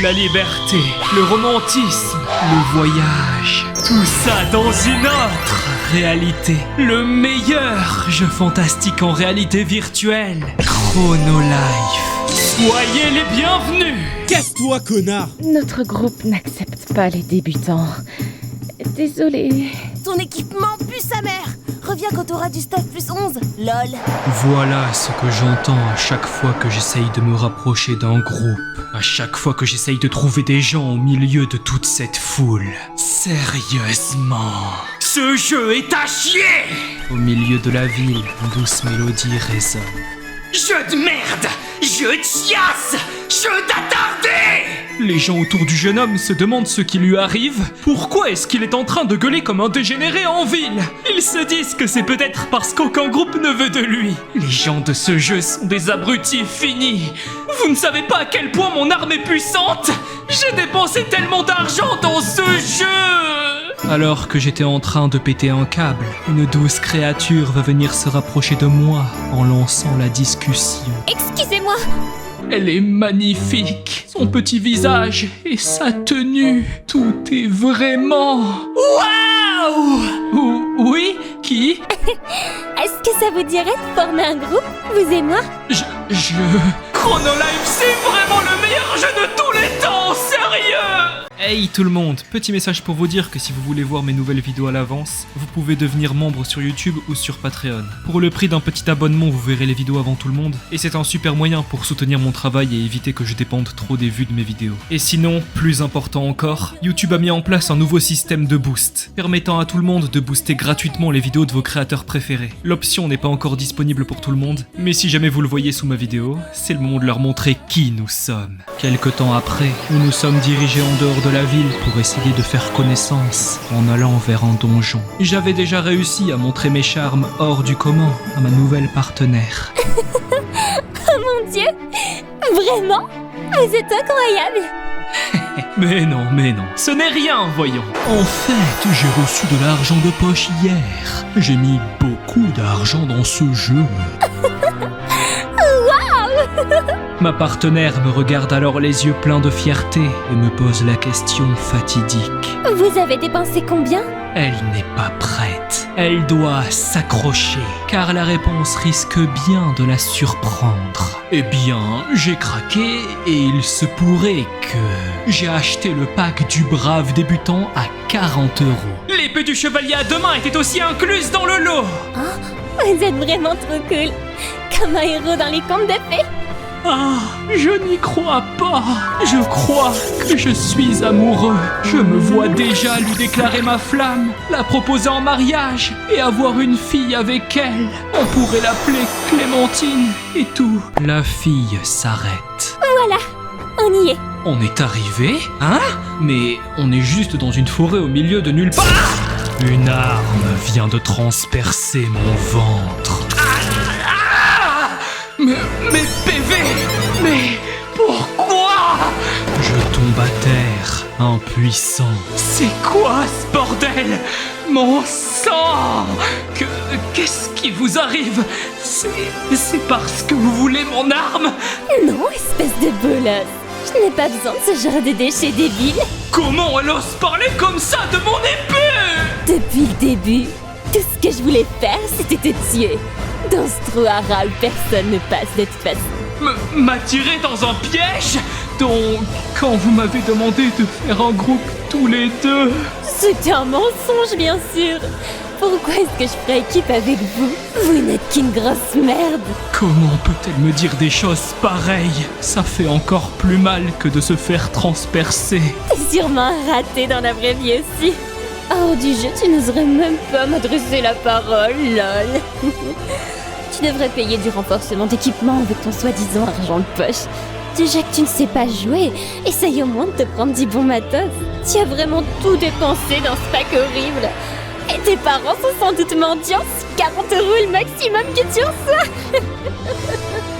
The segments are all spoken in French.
la liberté, le romantisme, le voyage. Tout ça dans une autre réalité. Le meilleur jeu fantastique en réalité virtuelle. Chronolife. Soyez les bienvenus. Casse-toi, connard! Notre groupe n'accepte pas les débutants. Désolé. Ton équipement pue sa mère. Reviens quand t'auras du staff plus 11, lol. Voilà ce que j'entends à chaque fois que j'essaye de me rapprocher d'un groupe. À chaque fois que j'essaye de trouver des gens au milieu de toute cette foule. Sérieusement. Ce jeu est à chier! Au milieu de la ville, une douce mélodie résonne. Jeu de merde! Jeu de chiasse! Jeu d'attardé! Les gens autour du jeune homme se demandent ce qui lui arrive. Pourquoi est-ce qu'il est en train de gueuler comme un dégénéré en ville? Ils se disent que c'est peut-être parce qu'aucun groupe ne veut de lui. Les gens de ce jeu sont des abrutis finis. Vous ne savez pas à quel point mon arme est puissante? J'ai dépensé tellement d'argent dans ce jeu! Alors que j'étais en train de péter un câble, une douce créature va venir se rapprocher de moi en lançant la discussion. Excusez-moi. Elle est magnifique. Son petit visage et sa tenue. Tout est vraiment... Waouh! Oui? Qui? Est-ce que ça vous dirait de former un groupe, vous et moi? Chronolife, c'est vraiment le meilleur jeu de tous les temps, sérieux! Hey tout le monde, petit message pour vous dire que si vous voulez voir mes nouvelles vidéos à l'avance, vous pouvez devenir membre sur YouTube ou sur Patreon. Pour le prix d'un petit abonnement, vous verrez les vidéos avant tout le monde, et c'est un super moyen pour soutenir mon travail et éviter que je dépende trop des vues de mes vidéos. Et sinon, plus important encore, YouTube a mis en place un nouveau système de boost, permettant à tout le monde de booster gratuitement les vidéos de vos créateurs préférés. L'option n'est pas encore disponible pour tout le monde, mais si jamais vous le voyez sous ma vidéo, c'est le moment de leur montrer qui nous sommes. Quelque temps après, nous nous sommes dirigés en dehors de la ville pour essayer de faire connaissance en allant vers un donjon. J'avais déjà réussi à montrer mes charmes hors du commun à ma nouvelle partenaire. Oh mon Dieu! Vraiment? Vous êtes incroyable! Mais non, ce n'est rien, voyons. En fait, j'ai reçu de l'argent de poche hier. J'ai mis beaucoup d'argent dans ce jeu. Ma partenaire me regarde alors les yeux pleins de fierté et me pose la question fatidique. Vous avez dépensé combien? Elle n'est pas prête. Elle doit s'accrocher, car la réponse risque bien de la surprendre. Eh bien, j'ai craqué et il se pourrait que... J'ai acheté le pack du brave débutant à 40 €. L'épée du chevalier à deux mains était aussi incluse dans le lot. Oh, vous êtes vraiment trop cool. Comme un héros dans les contes de fées. Ah, je n'y crois pas. Je crois que je suis amoureux. Je me vois déjà lui déclarer ma flamme, la proposer en mariage et avoir une fille avec elle. On pourrait l'appeler Clémentine et tout. La fille s'arrête. Voilà, on y est. On est arrivé? Hein? Mais on est juste dans une forêt au milieu de nulle part. Une arme vient de transpercer mon ventre. Mais PV! Mais pourquoi? Je tombe à terre, impuissant. C'est quoi ce bordel? Mon sang! Qu'est-ce qui vous arrive? C'est parce que vous voulez mon arme? Non, espèce de bolosse. Je n'ai pas besoin de ce genre de déchets débiles. Comment elle ose parler comme ça de mon épée? Depuis le début, tout ce que je voulais faire, c'était te tuer. Dans ce trou à râle, personne ne passe de toute façon. M'attirer dans un piège? Donc, quand vous m'avez demandé de faire un groupe tous les deux... C'était un mensonge, bien sûr. Pourquoi est-ce que je ferais équipe avec vous? Vous n'êtes qu'une grosse merde. Comment peut-elle me dire des choses pareilles? Ça fait encore plus mal que de se faire transpercer. T'es sûrement un raté dans la vraie vie aussi. Hors du jeu, tu n'oserais même pas m'adresser la parole, lol. Tu devrais payer du renforcement d'équipement avec ton soi-disant argent de poche. Déjà que tu ne sais pas jouer, essaye au moins de te prendre du bon matos. Tu as vraiment tout dépensé dans ce pack horrible. Et tes parents sont sans doute mendiants, 40 € le maximum que tu reçois.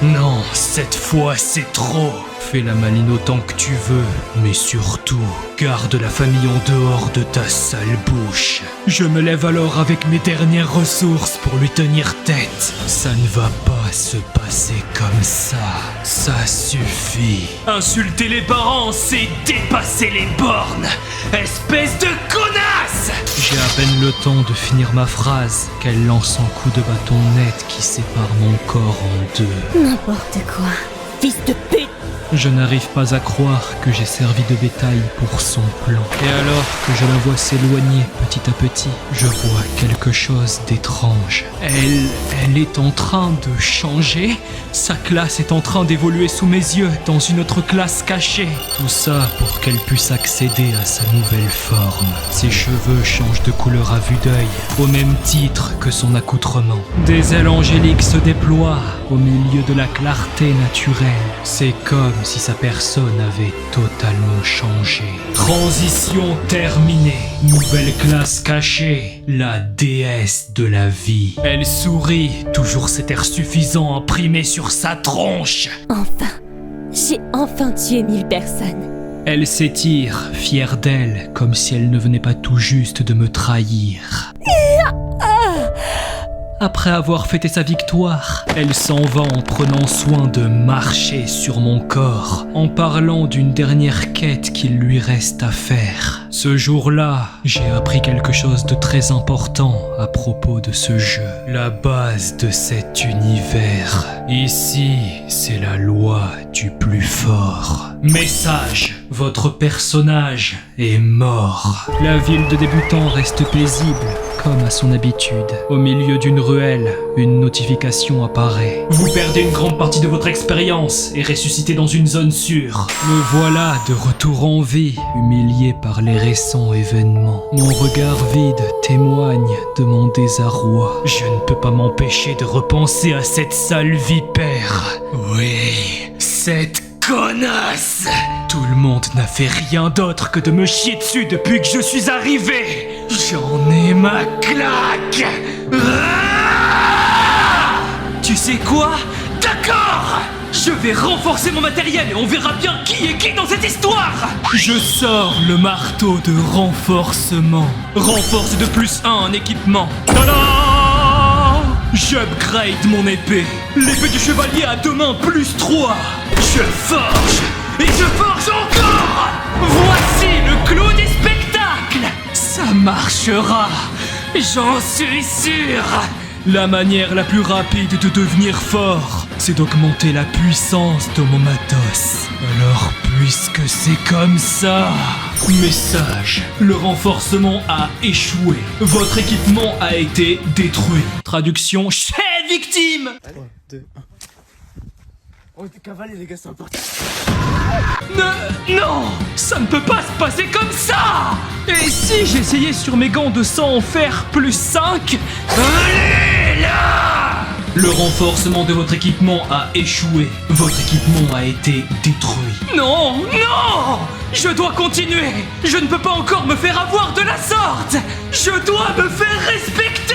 Non, cette fois c'est trop. Fais la maline autant que tu veux, mais surtout, garde la famille en dehors de ta sale bouche. Je me lève alors avec mes dernières ressources pour lui tenir tête. Ça ne va pas se passer comme ça. Ça suffit. Insulter les parents, c'est dépasser les bornes. Espèce de connasse! J'ai à peine le temps de finir ma phrase qu'elle lance un coup de bâton net qui sépare mon corps en deux. N'importe quoi. Fils de pute! Je n'arrive pas à croire que j'ai servi de bétail pour son plan. Et alors que je la vois s'éloigner petit à petit, je vois quelque chose d'étrange. Elle est en train de changer. Sa classe est en train d'évoluer sous mes yeux dans une autre classe cachée. Tout ça pour qu'elle puisse accéder à sa nouvelle forme. Ses cheveux changent de couleur à vue d'œil, au même titre que son accoutrement. Des ailes angéliques se déploient au milieu de la clarté naturelle. C'est comme si sa personne avait totalement changé. Transition terminée. Nouvelle classe cachée. La déesse de la vie. Elle sourit, toujours cet air suffisant imprimé sur sa tronche. Enfin, j'ai enfin tué 1000 personnes. Elle s'étire, fière d'elle, comme si elle ne venait pas tout juste de me trahir. Après avoir fêté sa victoire, elle s'en va en prenant soin de marcher sur mon corps, en parlant d'une dernière quête qu'il lui reste à faire. Ce jour-là, j'ai appris quelque chose de très important à propos de ce jeu. La base de cet univers. Ici, c'est la loi du plus fort. Message, votre personnage est mort. La ville de débutants reste paisible, comme à son habitude. Au milieu d'une ruelle, une notification apparaît. Vous perdez une grande partie de votre expérience et ressuscité dans une zone sûre. Me voilà de retour en vie, humilié par les récents événements. Mon regard vide témoigne de mon désarroi. Je ne peux pas m'empêcher de repenser à cette sale vipère. Oui, cette connasse! Tout le monde n'a fait rien d'autre que de me chier dessus depuis que je suis arrivé. J'en ai ma claque. Tu sais quoi? D'accord! Je vais renforcer mon matériel et on verra bien qui est qui dans cette histoire. Je sors le marteau de renforcement. Renforce de +1 en équipement. Tada! J'upgrade mon épée. L'épée du chevalier à 2 mains +3. Je forge et je forge encore. Voici le clou du spectacle. Ça marchera, j'en suis sûr. La manière la plus rapide de devenir fort, c'est d'augmenter la puissance de mon matos. Alors, puisque c'est comme ça... Message, le renforcement a échoué. Votre équipement a été détruit. Traduction, chère victime. 3, 2, 1... On était cavalés les gars, c'est important. Non, ça ne peut pas se passer comme ça. Et si j'essayais sur mes gants de sang en fer +5? Allez là! Le renforcement de votre équipement a échoué. Votre équipement a été détruit. Non, non! Je dois continuer. Je ne peux pas encore me faire avoir de la sorte. Je dois me faire respecter.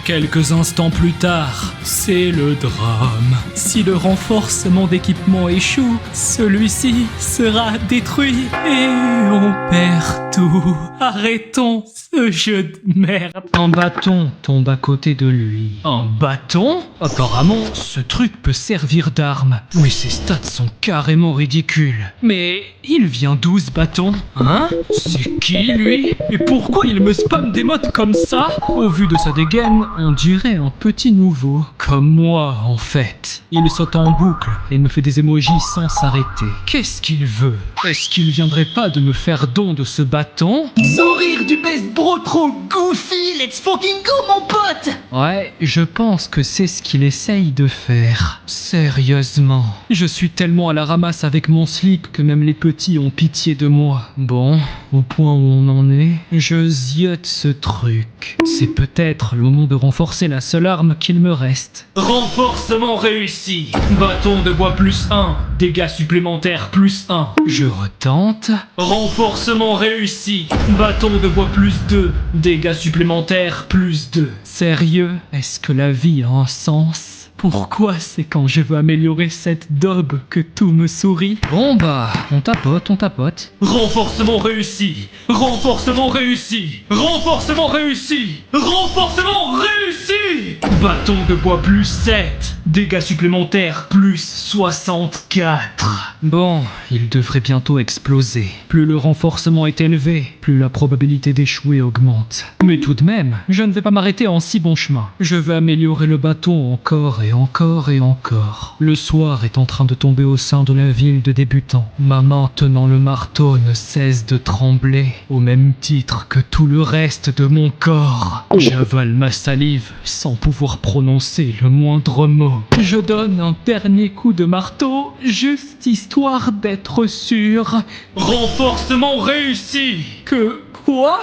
Quelques instants plus tard, c'est le drame. Si le renforcement d'équipement échoue, celui-ci sera détruit et on perd tout. Arrêtons ce jeu de merde. Un bâton tombe à côté de lui. Un bâton? Apparemment, ce truc peut servir d'arme. Mais ses stats sont carrément ridicules. Mais il vient d'où ce bâton? Hein? C'est qui lui? Et pourquoi il me spamme des modes comme ça? Au vu de sa dégaine, on dirait un petit nouveau. Comme moi, en fait. Il saute en boucle et me fait des emojis sans s'arrêter. Qu'est-ce qu'il veut? Est-ce qu'il viendrait pas de me faire don de ce bâton? Sourire du best bro trop goofy, let's fucking go mon pote! Ouais, je pense que c'est ce qu'il essaye de faire. Sérieusement. Je suis tellement à la ramasse avec mon slip que même les petits ont pitié de moi. Bon, au point où on en est, je ziote ce truc. C'est peut-être le moment de renforcer la seule arme qu'il me reste. Renforcement réussi. Bâton de bois +1. Dégâts supplémentaires +1. Je retente. Renforcement réussi. Bâton de bois +2. Dégâts supplémentaires +2. Sérieux? Est-ce que la vie a un sens? Pourquoi c'est quand je veux améliorer cette daube que tout me sourit? Bon bah, on tapote. Renforcement réussi! Renforcement réussi! Renforcement réussi! Renforcement réussi! Bâton de bois plus 7! Dégâts supplémentaires plus 64! Bon, il devrait bientôt exploser. Plus le renforcement est élevé, plus la probabilité d'échouer augmente. Mais tout de même, je ne vais pas m'arrêter en si bon chemin. Je vais améliorer le bâton encore et encore et encore. Le soir est en train de tomber au sein de la ville de débutants. Ma main tenant le marteau ne cesse de trembler, au même titre que tout le reste de mon corps. J'avale ma salive sans pouvoir prononcer le moindre mot. Je donne un dernier coup de marteau, juste histoire d'être sûr. Renforcement réussi! Quoi?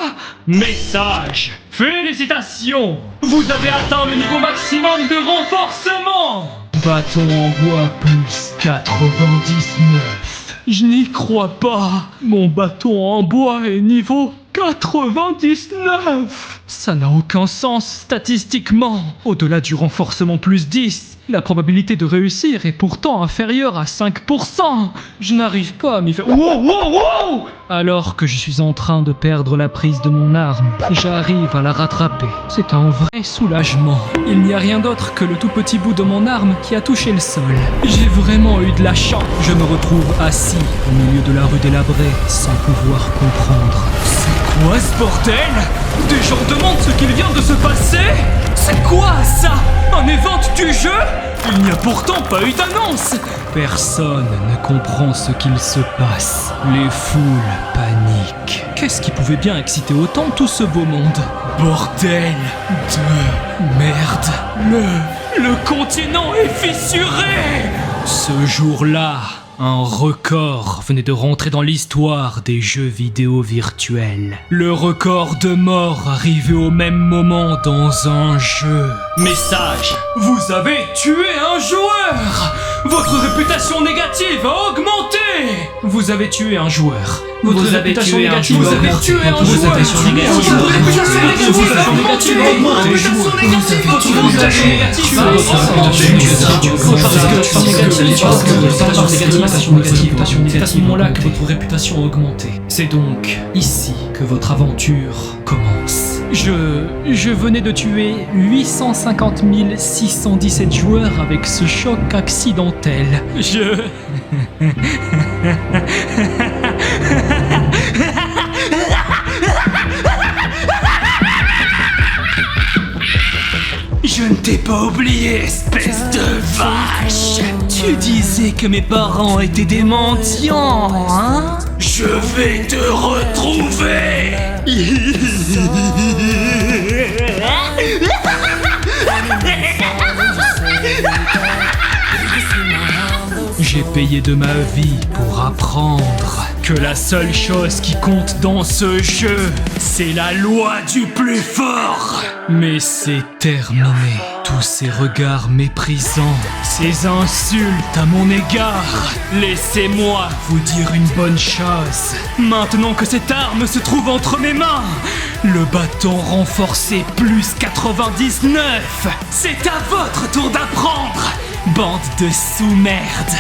Message! Félicitations! Vous avez atteint le niveau maximum de renforcement! Bâton en bois plus 99. Je n'y crois pas! Mon bâton en bois est niveau 99! Ça n'a aucun sens statistiquement. Au-delà du renforcement plus 10, la probabilité de réussir est pourtant inférieure à 5%. Je n'arrive pas à m'y faire... Wow! Alors que je suis en train de perdre la prise de mon arme, j'arrive à la rattraper. C'est un vrai soulagement. Il n'y a rien d'autre que le tout petit bout de mon arme qui a touché le sol. J'ai vraiment eu de la chance. Je me retrouve assis au milieu de la rue délabrée, sans pouvoir comprendre. C'est quoi ce bordel? Des gens demandent ce qu'il vient de se passer? C'est quoi ça? Un event du jeu? Il n'y a pourtant pas eu d'annonce! Personne ne comprend ce qu'il se passe. Les foules paniquent. Qu'est-ce qui pouvait bien exciter autant tout ce beau monde? Bordel de merde. Le continent est fissuré! Ce jour-là, un record venait de rentrer dans l'histoire des jeux vidéo virtuels. Le record de morts arrivé au même moment dans un jeu. Message: vous avez tué un joueur! Votre réputation négative a augmenté! Vous avez tué un joueur. Votre réputation négative a augmenté. Vous avez tué un joueur. Votre réputation négative a augmenté. C'est à ce moment-là que votre réputation a augmenté. C'est donc ici que votre aventure commence. Je venais de tuer 850 617 joueurs avec ce choc accidentel. Je ne t'ai pas oublié, espèce de vache! Tu disais que mes parents étaient des mendiants, hein? Je vais te retrouver! J'ai payé de ma vie pour apprendre que la seule chose qui compte dans ce jeu, c'est la loi du plus fort. Mais c'est terminé. Tous ces regards méprisants, ces insultes à mon égard. Laissez-moi vous dire une bonne chose. Maintenant que cette arme se trouve entre mes mains, le bâton renforcé plus 99, c'est à votre tour d'apprendre, bande de sous-merde.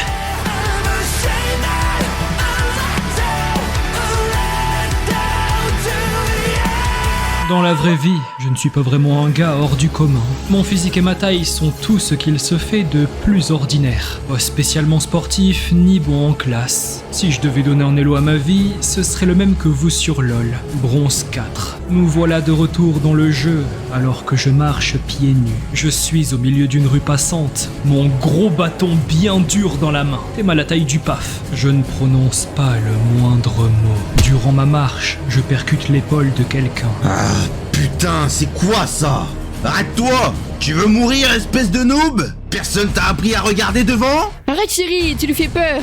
Dans la vraie vie, je ne suis pas vraiment un gars hors du commun. Mon physique et ma taille sont tout ce qu'il se fait de plus ordinaire. Pas spécialement sportif, ni bon en classe. Si je devais donner un élo à ma vie, ce serait le même que vous sur LoL. Bronze 4. Nous voilà de retour dans le jeu, alors que je marche pieds nus. Je suis au milieu d'une rue passante, mon gros bâton bien dur dans la main. T'es mal la taille du paf. Je ne prononce pas le moindre mot. Durant ma marche, je percute l'épaule de quelqu'un. Ah, putain, c'est quoi ça? Arrête-toi! Tu veux mourir, espèce de noob? Personne t'a appris à regarder devant? Arrête chérie, tu lui fais peur.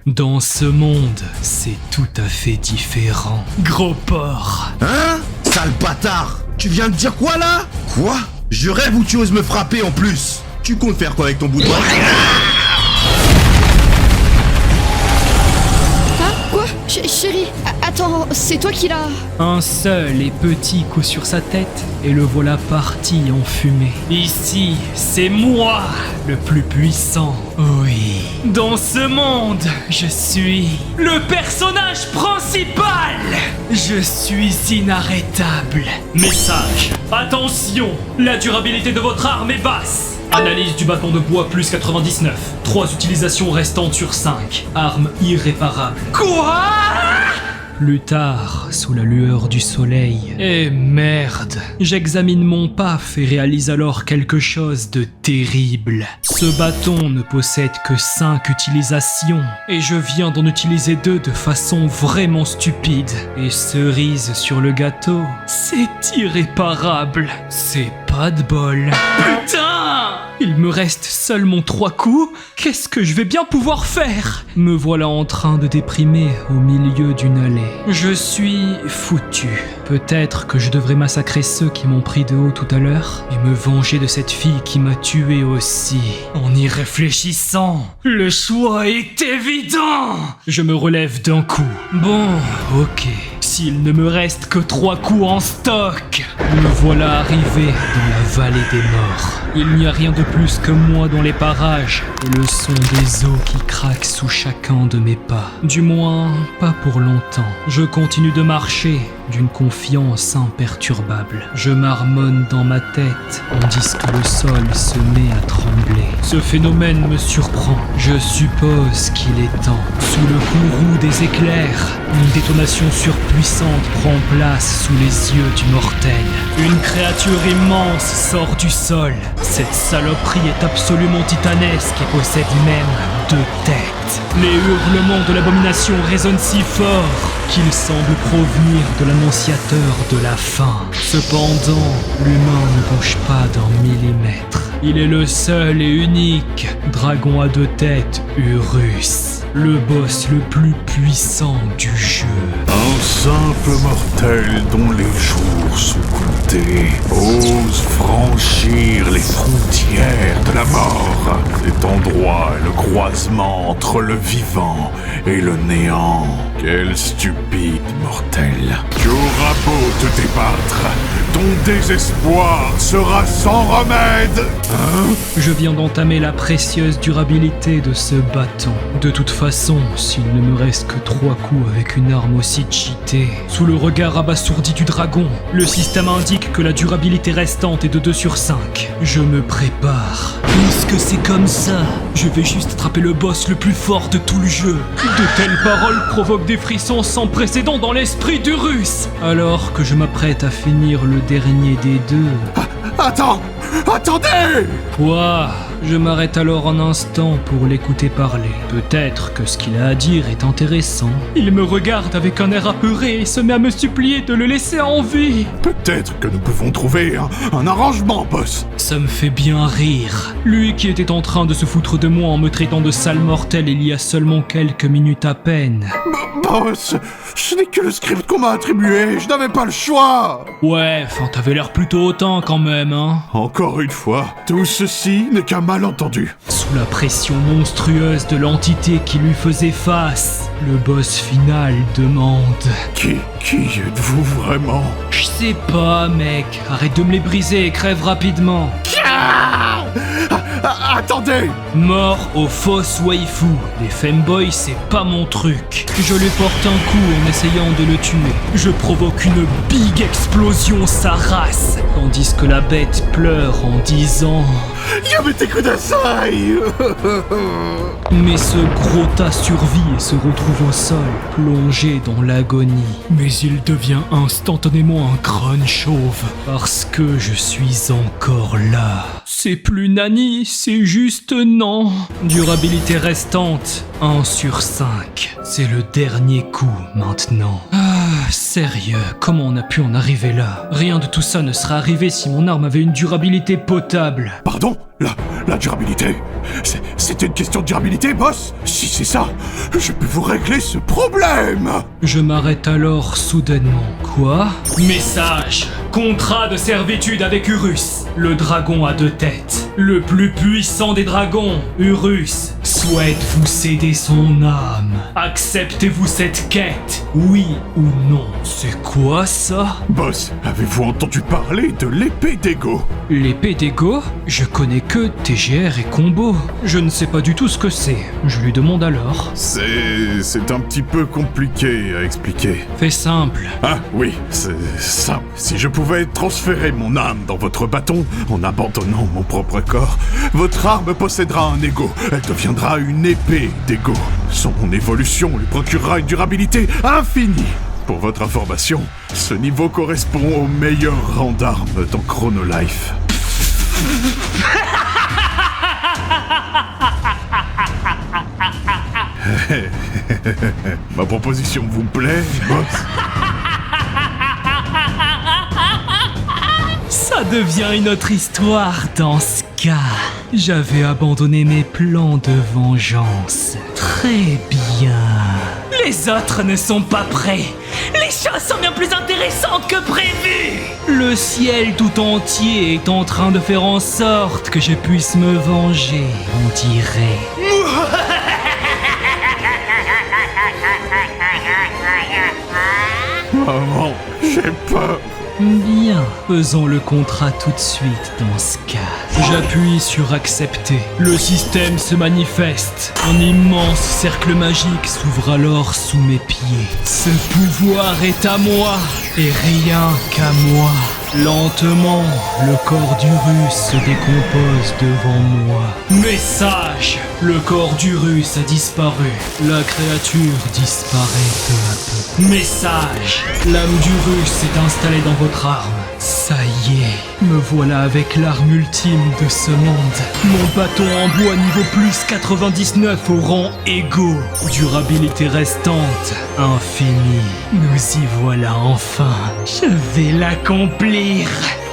Dans ce monde, c'est tout à fait différent. Gros porc. Hein? Sale bâtard! Tu viens de dire quoi là? Quoi? Je rêve où tu oses me frapper en plus! Tu comptes faire quoi avec ton bout de doigt? Hein? Quoi? Chérie, Attends, c'est toi qui l'as... Un seul et petit coup sur sa tête, et le voilà parti en fumée. Ici, c'est moi, le plus puissant. Oui. Dans ce monde, je suis le personnage principal. Je suis inarrêtable. Message. Attention, la durabilité de votre arme est basse. Analyse du bâton de bois plus 99. 3 utilisations restantes sur 5. Arme irréparable. Quoi? Plus tard, sous la lueur du soleil. Eh merde. J'examine mon paf et réalise alors quelque chose de terrible. Ce bâton ne possède que 5 utilisations. Et je viens d'en utiliser 2 de façon vraiment stupide. Et cerise sur le gâteau, c'est irréparable. C'est pas de bol. Putain! Il me reste seulement 3 coups. Qu'est-ce que je vais bien pouvoir faire? Me voilà en train de déprimer au milieu d'une allée. Je suis foutu. Peut-être que je devrais massacrer ceux qui m'ont pris de haut tout à l'heure et me venger de cette fille qui m'a tué aussi. En y réfléchissant, le choix est évident. Je me relève d'un coup. Bon, ok. S'il ne me reste que 3 coups en stock, me voilà arrivé dans la vallée des morts. Il n'y a rien de plus que moi dans les parages et le son des os qui craquent sous chacun de mes pas. Du moins, pas pour longtemps. Je continue de marcher d'une confiance imperturbable. Je marmonne dans ma tête tandis que le sol se met à trembler. Ce phénomène me surprend. Je suppose qu'il est temps. Sous le courroux des éclairs, une détonation surpuissante prend place sous les yeux du mortel. Une créature immense sort du sol. Cette saloperie est absolument titanesque et possède même 2 têtes. Les hurlements de l'abomination résonnent si fort qu'ils semblent provenir de l'annonciateur de la fin. Cependant, l'humain ne bouge pas d'un millimètre. Il est le seul et unique dragon à 2 têtes, Urus. Le boss le plus puissant du jeu. Un simple mortel dont les jours sont comptés ose franchir les frontières de la mort. Cet endroit est le croisement entre le vivant et le néant. Quel stupide mortel. Tu auras beau te débattre, ton désespoir sera sans remède. Je viens d'entamer la précieuse durabilité de ce bâton. De toute façon, s'il ne me reste que 3 coups avec une arme aussi cheatée, sous le regard abasourdi du dragon, le système indique que la durabilité restante est de 2 sur 5. Je me prépare. Puisque c'est comme ça, je vais juste attraper le boss le plus fort de tout le jeu. De telles paroles provoquent des frissons sans précédent dans l'esprit d'Urus. Alors que je m'apprête à finir le dernier des 2... Attendez! Quoi? Je m'arrête alors un instant pour l'écouter parler. Peut-être que ce qu'il a à dire est intéressant. Il me regarde avec un air apeuré et se met à me supplier de le laisser en vie. Peut-être que nous pouvons trouver un arrangement, boss. Ça me fait bien rire. Lui qui était en train de se foutre de moi en me traitant de sale mortel il y a seulement quelques minutes à peine. Boss, ce n'est que le script qu'on m'a attribué, je n'avais pas le choix. Ouais, enfin t'avais l'air plutôt autant quand même, hein. Encore une fois, tout ceci n'est qu'un malentendu. Sous la pression monstrueuse de l'entité qui lui faisait face, le boss final demande... Qui êtes-vous vraiment? Je sais pas, mec. Arrête de me les briser et crève rapidement. Attendez! Mort aux fausses waifu. Les femboys, c'est pas mon truc. Je lui porte un coup en essayant de le tuer. Je provoque une big explosion sa race, tandis que la bête pleure en disant... Yamete Kudasai! Mais ce gros tas survit et se retrouve au sol, plongé dans l'agonie. Mais il devient instantanément un crâne chauve, parce que je suis encore là. C'est plus Nani, c'est juste non. Durabilité restante, 1 sur 5. C'est le dernier coup maintenant. Ah, sérieux, comment on a pu en arriver là? Rien de tout ça ne serait arrivé si mon arme avait une durabilité potable. Pardon? La durabilité? C'est une question de durabilité, boss? Si c'est ça, je peux vous régler ce problème! Je m'arrête alors soudainement. Quoi? Message! Contrat de servitude avec Urus, le dragon à 2 têtes. Le plus puissant des dragons, Urus, souhaite vous céder son âme. Acceptez-vous cette quête Oui ou non? C'est quoi ça? Boss, avez-vous entendu parler de l'épée d'Ego? L'épée d'Ego? Je connais que TGR et combo. Je ne sais pas du tout ce que c'est. Je lui demande alors. C'est un petit peu compliqué à expliquer. Fais simple. Ah oui, c'est simple. Si je pouvais transférer mon âme dans votre bâton en abandonnant mon propre corps, votre arme possédera un ego. Elle deviendra une épée d'Ego. Son évolution lui procurera une durabilité infinie. Pour votre information, ce niveau correspond au meilleur rang d'armes dans Chrono Life. Ma proposition vous plaît, boss? Ça devient une autre histoire dans ce cas. J'avais abandonné mes plans de vengeance. Très bien. Les autres ne sont pas prêts. Les choses sont bien plus intéressantes que prévu. Le ciel tout entier est en train de faire en sorte que je puisse me venger, on dirait. Maman, j'ai peur. Bien, faisons le contrat tout de suite dans ce cas. J'appuie sur accepter. Le système se manifeste. Un immense cercle magique s'ouvre alors sous mes pieds. Ce pouvoir est à moi et rien qu'à moi. Lentement, le corps d'Urus se décompose devant moi. Message! Le corps d'Urus a disparu. La créature disparaît peu à peu. Message! L'âme d'Urus s'est installée dans votre arme. Ça y est, me voilà avec l'arme ultime de ce monde. Mon bâton en bois niveau plus 99 au rang égaux. Durabilité restante, infinie. Nous y voilà enfin. Je vais l'accomplir.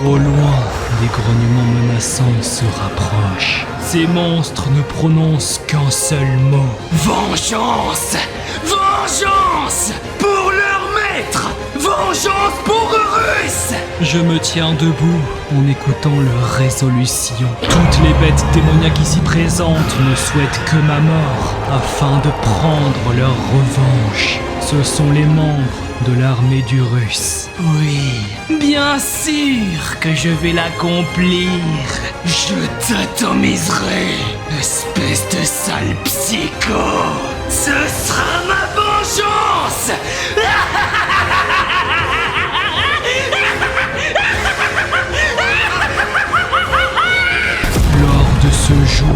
Au loin, des grognements menaçants se rapprochent. Ces monstres ne prononcent qu'un seul mot. Vengeance! Vengeance! Pour leur maître! Vengeance pour Urus! Je me tiens debout en écoutant leurs résolutions. Toutes les bêtes démoniaques ici présentes ne souhaitent que ma mort afin de prendre leur revanche. Ce sont les membres de l'armée d'Urus. Oui, bien sûr que je vais l'accomplir. Je t'atomiserai, espèce de sale psycho. Ce sera ma vengeance. Lors de ce jour,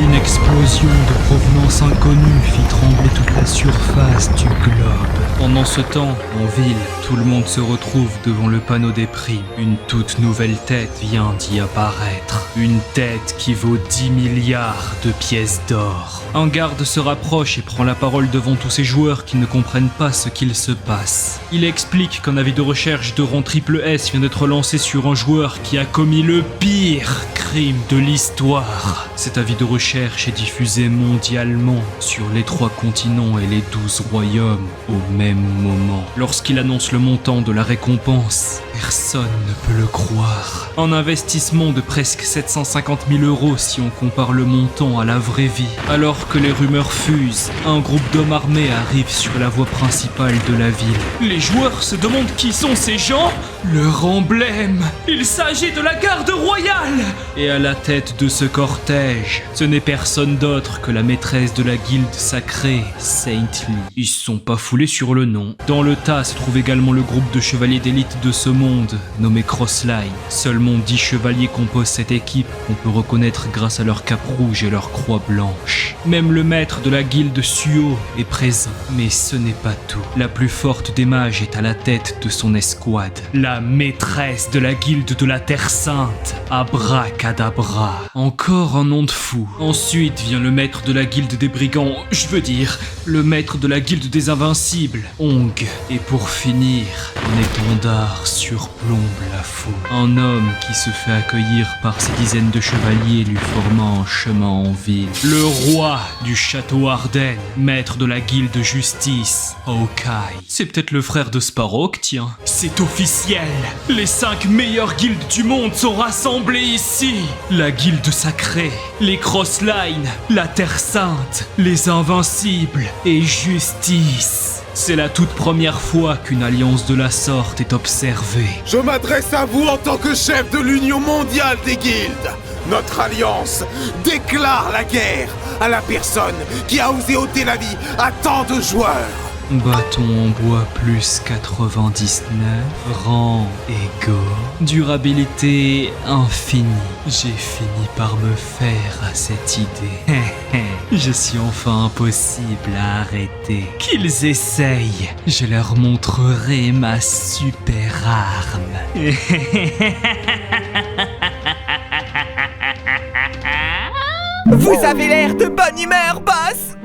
une explosion de provenance inconnue fit trembler toute la surface du globe. Pendant ce temps, en ville, tout le monde se retrouve devant le panneau des prix. Une toute nouvelle tête vient d'y apparaître. Une tête qui vaut 10 milliards de pièces d'or. Un garde se rapproche et prend la parole devant tous ces joueurs qui ne comprennent pas ce qu'il se passe. Il explique qu'un avis de recherche de rang triple S vient d'être lancé sur un joueur qui a commis le pire crime de l'histoire. Cet avis de recherche est diffusé mondialement sur les 3 continents et les 12 royaumes au même moment. Lorsqu'il annonce le montant de la récompense, personne ne peut le croire. Un investissement de presque 750 000 € si on compare le montant à la vraie vie. Alors que les rumeurs fusent, un groupe d'hommes armés arrive sur la voie principale de la ville. Les joueurs se demandent qui sont ces gens. Leur emblème, il s'agit de la garde royale. Et à la tête de ce cortège, ce n'est personne d'autre que la maîtresse de la guilde sacrée, Saintly. Ils se sont pas foulés sur le nom. Dans le tas se trouve également le groupe de chevaliers d'élite de ce monde, nommé Crossline. Seulement 10 chevaliers composent cette équipe qu'on peut reconnaître grâce à leur cape rouge et leur croix blanche. Même le maître de la guilde Suo est présent. Mais ce n'est pas tout. La plus forte des mages est à la tête de son escouade. La maîtresse de la guilde de la Terre Sainte, Abracadabra. Encore un nom de fou. Ensuite vient le maître de la guilde des brigands, je veux dire, le maître de la guilde des invincibles, Ong. Et pour finir, un étendard surplombe la foule. Un homme qui se fait accueillir par ces dizaines de chevaliers lui formant un chemin en ville. Le roi du château Arden, maître de la guilde Justice, Hawkeye. C'est peut-être le frère de Sparrow, tiens. C'est officiel. Les 5 meilleures guildes du monde sont rassemblées ici. La guilde sacrée, les Crossline, la Terre Sainte, les Invincibles et Justice. C'est la toute première fois qu'une alliance de la sorte est observée. Je m'adresse à vous en tant que chef de l'Union mondiale des guildes. Notre alliance déclare la guerre à la personne qui a osé ôter la vie à tant de joueurs. Bâton en bois plus 99, rang égaux, durabilité infinie. J'ai fini par me faire à cette idée. Je suis enfin impossible à arrêter. Qu'ils essayent, je leur montrerai ma super arme. Vous avez l'air de bonne humeur, boss.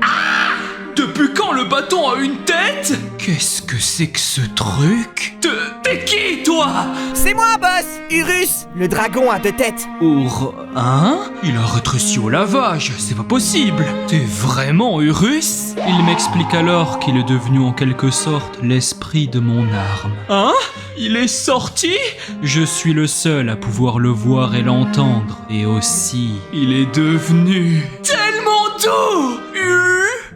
Depuis quand le bâton a une tête? Qu'est-ce que c'est que ce truc? T'es qui, toi? C'est moi, boss. Urus, le dragon à 2 têtes. Hein? Il a rétréci au lavage, c'est pas possible. T'es vraiment Urus? Il m'explique alors qu'il est devenu en quelque sorte l'esprit de mon arme. Hein? Il est sorti? Je suis le seul à pouvoir le voir et l'entendre. Et aussi, il est devenu tellement doux!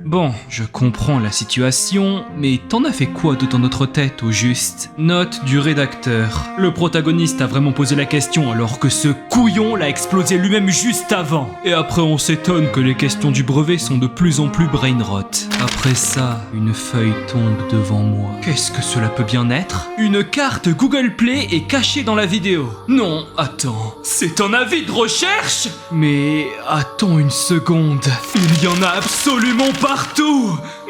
Bon, je comprends la situation, mais t'en as fait quoi de ton autre tête au juste? Note du rédacteur. Le protagoniste a vraiment posé la question alors que ce couillon l'a explosé lui-même juste avant. Et après on s'étonne que les questions du brevet sont de plus en plus brainrot. Après ça, une feuille tombe devant moi. Qu'est-ce que cela peut bien être? Une carte Google Play est cachée dans la vidéo. Non, attends, c'est un avis de recherche? Mais attends une seconde, il y en a absolument partout!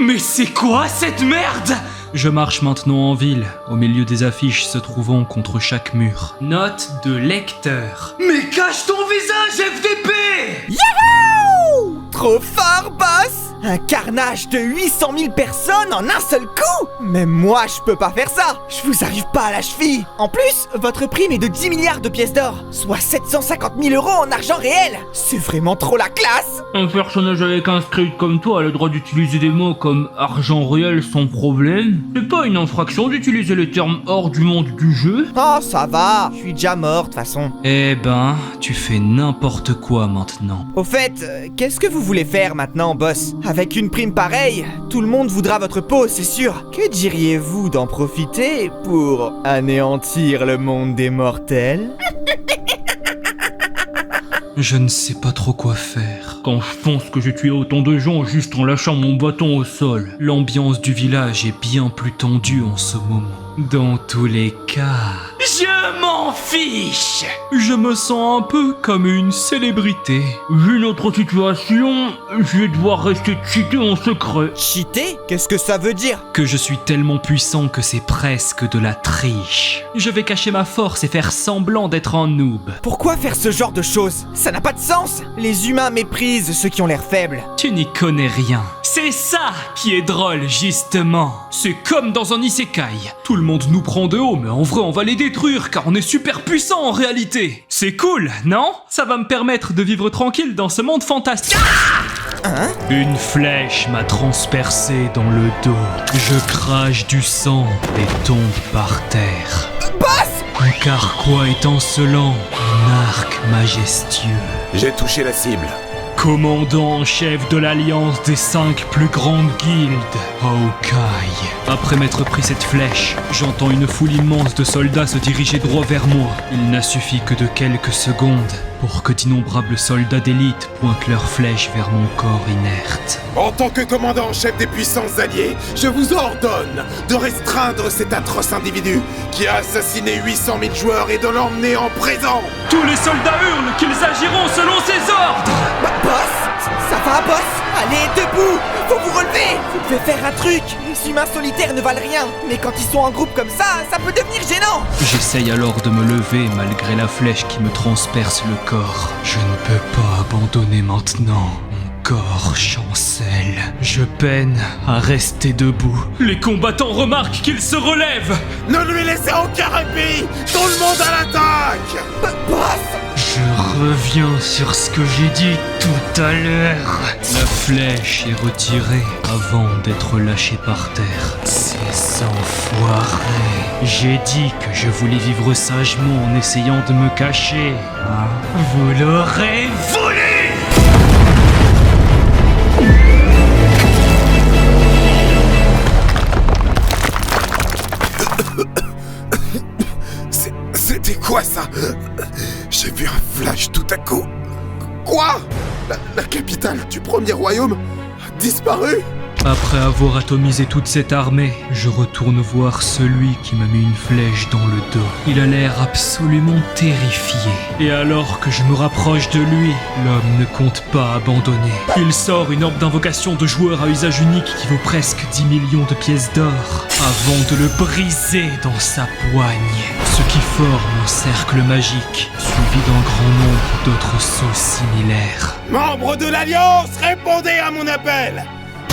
Mais c'est quoi cette merde? Je marche maintenant en ville, au milieu des affiches se trouvant contre chaque mur. Note de lecteur. Mais cache ton visage, FDP! Yahoo! Trop fort, boss. Un carnage de 800 000 personnes en un seul coup. Même moi, je peux pas faire ça. Je vous arrive pas à la cheville. En plus, votre prime est de 10 milliards de pièces d'or, soit 750 000 € en argent réel. C'est vraiment trop la classe. Un personnage avec un script comme toi a le droit d'utiliser des mots comme argent réel sans problème. C'est pas une infraction d'utiliser les termes hors du monde du jeu? Oh, ça va. Je suis déjà mort de toute façon. Eh ben, tu fais n'importe quoi maintenant. Au fait, qu'est-ce que vous voulez faire maintenant, boss? Avec une prime pareille, tout le monde voudra votre peau, c'est sûr. Que diriez-vous d'en profiter pour anéantir le monde des mortels? Je ne sais pas trop quoi faire. Quand je pense que j'ai tué autant de gens juste en lâchant mon bâton au sol. L'ambiance du village est bien plus tendue en ce moment. Dans tous les cas, je m'en fiche. Je me sens un peu comme une célébrité. Vu notre situation, je vais devoir rester cheaté en secret. Cheater? Qu'est-ce que ça veut dire? Que je suis tellement puissant que c'est presque de la triche. Je vais cacher ma force et faire semblant d'être un noob. Pourquoi faire ce genre de choses? Ça n'a pas de sens. Les humains méprisent ceux qui ont l'air faibles. Tu n'y connais rien. C'est ça qui est drôle, justement. C'est comme dans un isekai. Tout le monde nous prend de haut, mais en vrai, on va les détruire, car on est super puissant en réalité. C'est cool, non? Ça va me permettre de vivre tranquille dans ce monde fantastique. Hein? Une flèche m'a transpercé dans le dos. Je crache du sang et tombe par terre. Boss! Un carquois étincelant, un arc majestueux. J'ai touché la cible. Commandant en chef de l'alliance des 5 plus grandes guildes, Hawkeye. Après m'être pris cette flèche, j'entends une foule immense de soldats se diriger droit vers moi. Il n'a suffi que de quelques secondes pour que d'innombrables soldats d'élite pointent leurs flèches vers mon corps inerte. En tant que commandant en chef des puissances alliées, je vous ordonne de restreindre cet atroce individu qui a assassiné 800 000 joueurs et de l'emmener en prison. Tous les soldats hurlent qu'ils agiront selon ses ordres. Boss? Ça va, boss? Allez, debout! Faut vous relever! Vous devez faire un truc! Les humains solitaires ne valent rien, mais quand ils sont en groupe comme ça peut devenir gênant! J'essaye alors de me lever malgré la flèche qui me transperce le corps. Je ne peux pas abandonner maintenant. Mon corps chancelle. Je peine à rester debout. Les combattants remarquent qu'ils se relèvent. Ne lui laissez aucun répit! Tout le monde à l'attaque! Boss! Je reviens sur ce que j'ai dit tout à l'heure. La flèche est retirée avant d'être lâchée par terre. Ces enfoirés. J'ai dit que je voulais vivre sagement en essayant de me cacher. Hein? Vous l'aurez voulu! quoi ça? J'ai vu un flash tout à coup. Quoi? La capitale du premier royaume a disparu? Après avoir atomisé toute cette armée, je retourne voir celui qui m'a mis une flèche dans le dos. Il a l'air absolument terrifié. Et alors que je me rapproche de lui, l'homme ne compte pas abandonner. Il sort une orbe d'invocation de joueurs à usage unique qui vaut presque 10 millions de pièces d'or, avant de le briser dans sa poigne. Ce qui forme un cercle magique, suivi d'un grand nombre d'autres sauts similaires. Membres de l'Alliance, répondez à mon appel!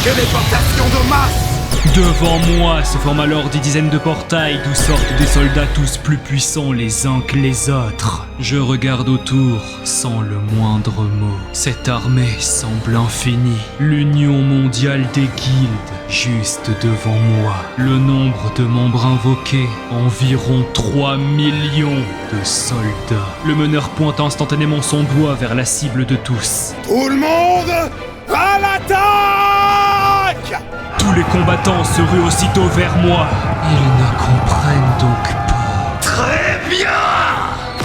Téléportation de masse! Devant moi se forment alors des dizaines de portails d'où sortent des soldats tous plus puissants les uns que les autres. Je regarde autour sans le moindre mot. Cette armée semble infinie. L'union mondiale des guildes juste devant moi. Le nombre de membres invoqués, environ 3 millions de soldats. Le meneur pointe instantanément son doigt vers la cible de tous. Tout le monde à l'attaque! Tous les combattants se ruent aussitôt vers moi. Ils ne comprennent donc pas. Très bien!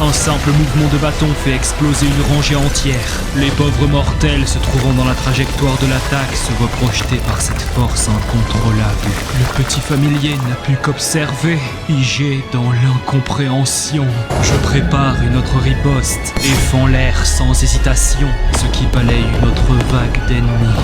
Un simple mouvement de bâton fait exploser une rangée entière. Les pauvres mortels se trouvant dans la trajectoire de l'attaque se voient projetés par cette force incontrôlable. Le petit familier n'a pu qu'observer, figé dans l'incompréhension. Je prépare une autre riposte et fends l'air sans hésitation, ce qui balaye une autre vague d'ennemis.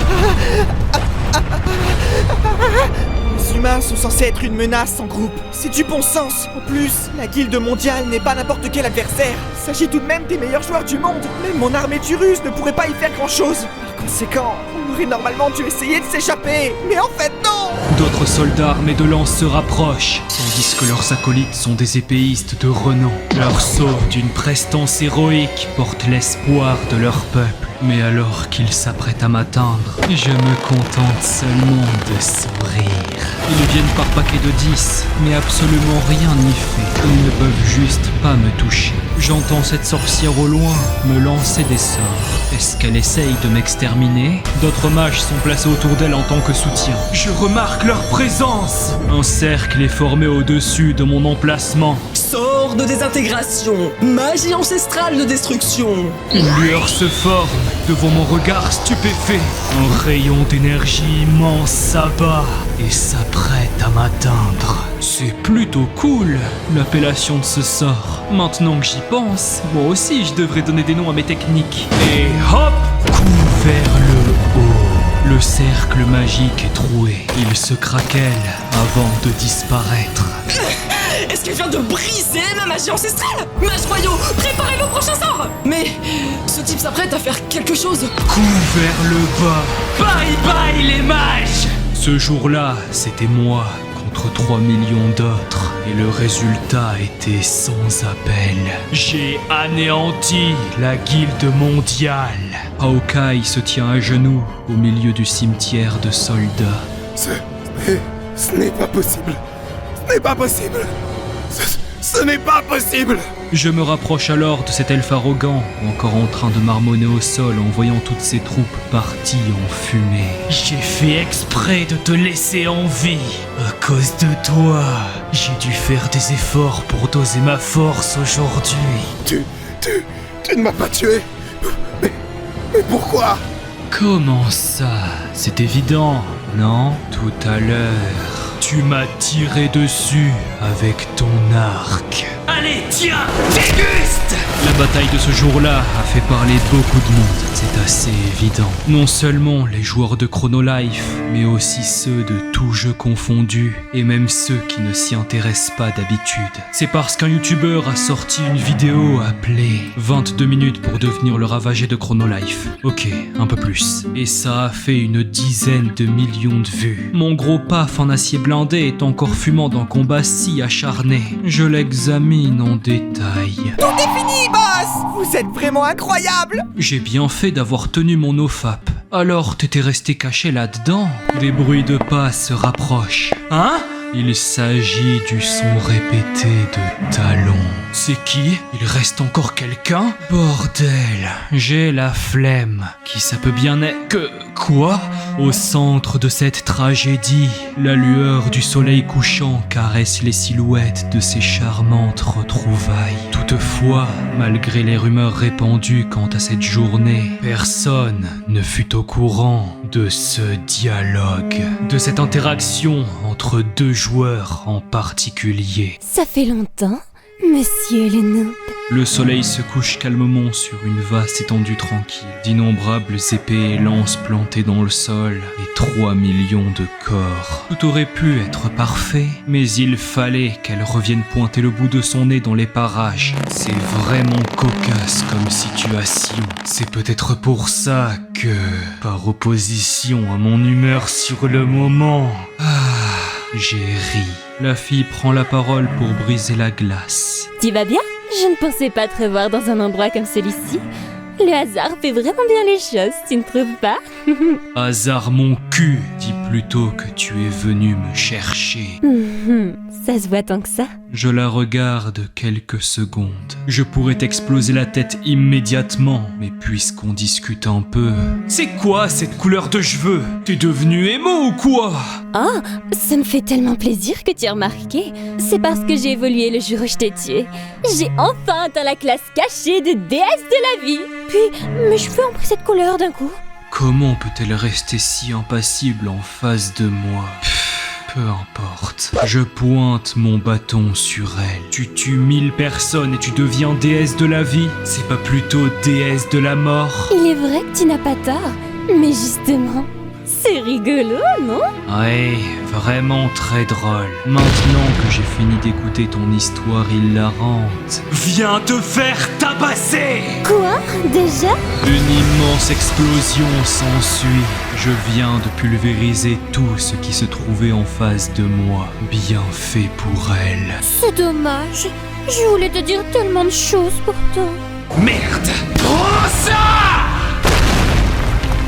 Les humains sont censés être une menace en groupe. C'est du bon sens. En plus, la guilde mondiale n'est pas n'importe quel adversaire. Il s'agit tout de même des meilleurs joueurs du monde. Même mon armée Turus ne pourrait pas y faire grand-chose. Par conséquent, on aurait normalement dû essayer de s'échapper. Mais en fait, non! D'autres soldats armés de lances se rapprochent, tandis que leurs acolytes sont des épéistes de renom. Leur saut d'une prestance héroïque porte l'espoir de leur peuple. Mais alors qu'ils s'apprêtent à m'atteindre, je me contente seulement de sourire. Ils viennent par paquets de 10, mais absolument rien n'y fait. Ils ne peuvent juste pas me toucher. J'entends cette sorcière au loin me lancer des sorts. Est-ce qu'elle essaye de m'exterminer? D'autres mages sont placés autour d'elle en tant que soutien. Je remarque leur présence! Un cercle est formé au-dessus de mon emplacement. Sort de désintégration, magie ancestrale de destruction. Une lueur se forme devant mon regard stupéfait. Un rayon d'énergie immense s'abat et s'apprête à m'atteindre. C'est plutôt cool, l'appellation de ce sort. Maintenant que j'y pense, moi aussi je devrais donner des noms à mes techniques. Et hop! Coup vers le haut. Le cercle magique est troué. Il se craquelle avant de disparaître. Est-ce que je viens de briser ma magie ancestrale? Mages royaux, préparez vos prochains sorts! Mais ce type s'apprête à faire quelque chose. Coup vers le bas. Bye bye les mages! Ce jour-là, c'était moi contre 3 millions d'autres. Et le résultat était sans appel. J'ai anéanti la guilde mondiale. Hawkeye se tient à genoux au milieu du cimetière de soldats. Ce n'est pas possible. Ce n'est pas possible. Ce n'est pas possible. Je me rapproche alors de cet elfe arrogant, encore en train de marmonner au sol en voyant toutes ses troupes parties en fumée. J'ai fait exprès de te laisser en vie. À cause de toi, j'ai dû faire des efforts pour doser ma force aujourd'hui. Tu ne m'as pas tué. Mais pourquoi? Comment ça? C'est évident, non? Tout à l'heure, tu m'as tiré dessus avec ton arc. Allez, tiens, déguste! La bataille de ce jour-là a fait parler beaucoup de monde, c'est assez évident. Non seulement les joueurs de Chronolife, mais aussi ceux de tous jeux confondus, et même ceux qui ne s'y intéressent pas d'habitude. C'est parce qu'un youtubeur a sorti une vidéo appelée 22 minutes pour devenir le ravagé de Chronolife. Ok, un peu plus. Et ça a fait une dizaine de millions de vues. Mon gros paf en acier blindé est encore fumant d'un combat si acharné. Je l'examine en détail. Tout est fini, boss! Vous êtes vraiment incroyable! J'ai bien fait d'avoir tenu mon OFAP. Alors t'étais resté caché là-dedans? Des bruits de pas se rapprochent. Hein? Il s'agit du son répété de talons. C'est qui? Il reste encore quelqu'un? Bordel, j'ai la flemme. Qui ça peut bien être? Quoi? Au centre de cette tragédie, la lueur du soleil couchant caresse les silhouettes de ces charmantes retrouvailles. Toutefois, malgré les rumeurs répandues quant à cette journée, personne ne fut au courant de ce dialogue, de cette interaction entre deux joueurs en particulier. Ça fait longtemps, monsieur le noob. Le soleil se couche calmement sur une vaste étendue tranquille, d'innombrables épées et lances plantées dans le sol et 3 millions de corps. Tout aurait pu être parfait, mais il fallait qu'elle revienne pointer le bout de son nez dans les parages. C'est vraiment cocasse comme situation. C'est peut-être pour ça que, par opposition à mon humeur sur le moment, j'ai ri. La fille prend la parole pour briser la glace. Tu vas bien? Je ne pensais pas te revoir dans un endroit comme celui-ci. Le hasard fait vraiment bien les choses, tu ne trouves pas? Hasard mon cul, dis plutôt que tu es venu me chercher. Ça se voit tant que ça. Je la regarde quelques secondes. Je pourrais t'exploser la tête immédiatement, mais puisqu'on discute un peu... C'est quoi cette couleur de cheveux? T'es devenu émo ou quoi? Oh, ça me fait tellement plaisir que tu as remarqué. C'est parce que j'ai évolué le jour où je t'ai tué. J'ai enfin atteint la classe cachée de déesse de la vie. Puis, mes cheveux ont pris cette couleur d'un coup. Comment peut-elle rester si impassible en face de moi? Peu importe. Je pointe mon bâton sur elle. Tu tues 1000 personnes et tu deviens déesse de la vie? C'est pas plutôt déesse de la mort? Il est vrai que tu n'as pas tort. Mais justement, c'est rigolo, non? Ouais, vraiment très drôle. Maintenant que j'ai fini d'écouter ton histoire hilarante, viens te faire tabasser! Quoi? Déjà? Une immense explosion s'ensuit. Je viens de pulvériser tout ce qui se trouvait en face de moi. Bien fait pour elle. C'est dommage. Je voulais te dire tellement de choses pourtant. Merde! Prends ça!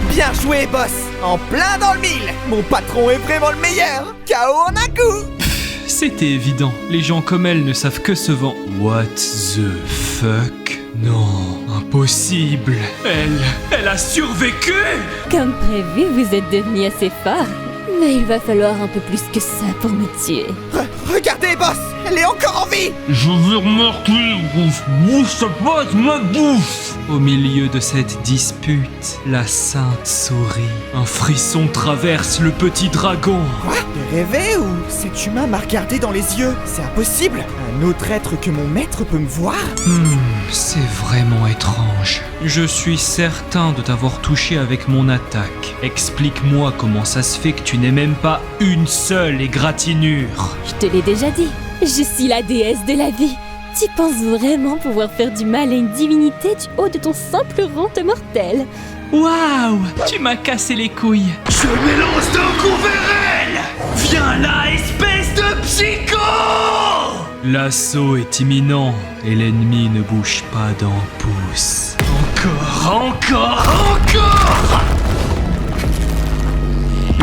Bien joué, boss. En plein dans le mille. Mon patron est vraiment le meilleur. KO en un coup. C'était évident. Les gens comme elle ne savent que se vendre. What the fuck? Non, impossible. Elle a survécu? Comme prévu, vous êtes devenu assez fort. Mais il va falloir un peu plus que ça pour me tuer. Regardez, boss. Elle est encore en vie. Je vais remarquer, bouffe, ça peut être ma bouffe. Au milieu de cette dispute, la sainte sourit. Un frisson traverse le petit dragon. Quoi? J'ai rêvé ou cet humain m'a regardé dans les yeux? C'est impossible. Un autre être que mon maître peut me voir? C'est vraiment étrange. Je suis certain de t'avoir touché avec mon attaque. Explique-moi comment ça se fait que tu n'aies même pas une seule égratignure. Je te l'ai déjà dit. Je suis la déesse de la vie. Tu penses vraiment pouvoir faire du mal à une divinité du haut de ton simple rang de mortel? Waouh! Tu m'as cassé les couilles. Je m'élance d'un coup vers elle! Viens là, espèce de psycho! L'assaut est imminent et l'ennemi ne bouge pas d'un pouce. Encore!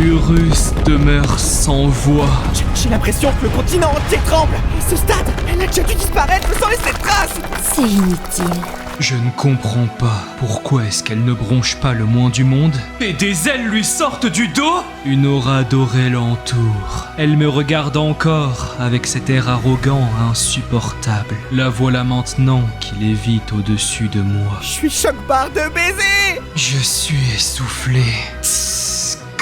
Urus demeure sans voix. J'ai l'impression que le continent entier tremble. À ce stade, elle a déjà dû disparaître sans laisser de traces. C'est inutile. Je ne comprends pas. Pourquoi est-ce qu'elle ne bronche pas le moins du monde? Et des ailes lui sortent du dos? Une aura dorée l'entoure. Elle me regarde encore avec cet air arrogant insupportable. La voilà maintenant qui lévite au-dessus de moi. Je suis choc-barre de baiser. Je suis essoufflé.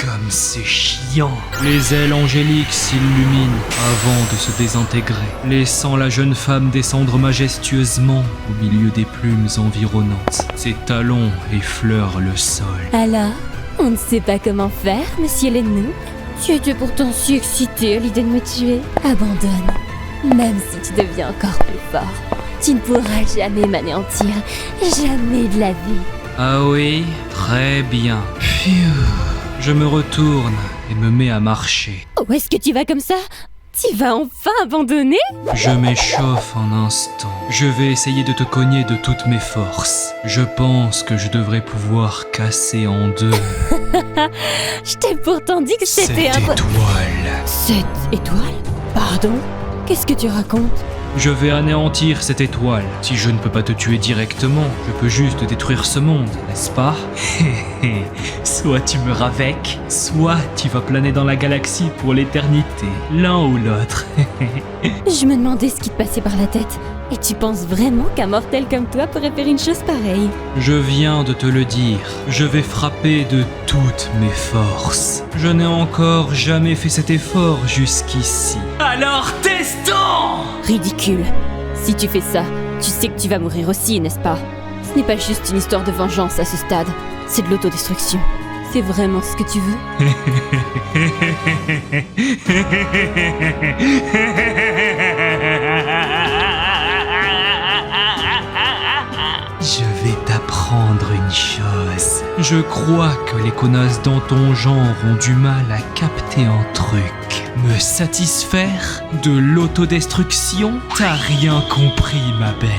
Comme c'est chiant. Les ailes angéliques s'illuminent avant de se désintégrer, laissant la jeune femme descendre majestueusement au milieu des plumes environnantes. Ses talons effleurent le sol. Alors, on ne sait pas comment faire, monsieur le noob? Tu étais pourtant si excité à l'idée de me tuer. Abandonne. Même si tu deviens encore plus fort, tu ne pourras jamais m'anéantir. Jamais de la vie. Ah oui, très bien. Pfiou. Je me retourne et me mets à marcher. Où est-ce que tu vas comme ça? Tu vas enfin abandonner? Je m'échauffe un instant. Je vais essayer de te cogner de toutes mes forces. Je pense que je devrais pouvoir casser en deux. Je t'ai pourtant dit que c'était Cette étoile. Cette étoile? Pardon? Qu'est-ce que tu racontes? Je vais anéantir cette étoile. Si je ne peux pas te tuer directement, je peux juste détruire ce monde, n'est-ce pas? Soit tu meurs avec, soit tu vas planer dans la galaxie pour l'éternité. L'un ou l'autre. Je me demandais ce qui te passait par la tête. Et tu penses vraiment qu'un mortel comme toi pourrait faire une chose pareille? Je viens de te le dire. Je vais frapper de toutes mes forces. Je n'ai encore jamais fait cet effort jusqu'ici. Alors testons! Ridicule. Si tu fais ça, tu sais que tu vas mourir aussi, n'est-ce pas? Ce n'est pas juste une histoire de vengeance à ce stade. C'est de l'autodestruction. C'est vraiment ce que tu veux? Je vais t'apprendre une chose. Je crois que les connasses dans ton genre ont du mal à capter un truc. Me satisfaire de l'autodestruction? T'as rien compris, ma belle.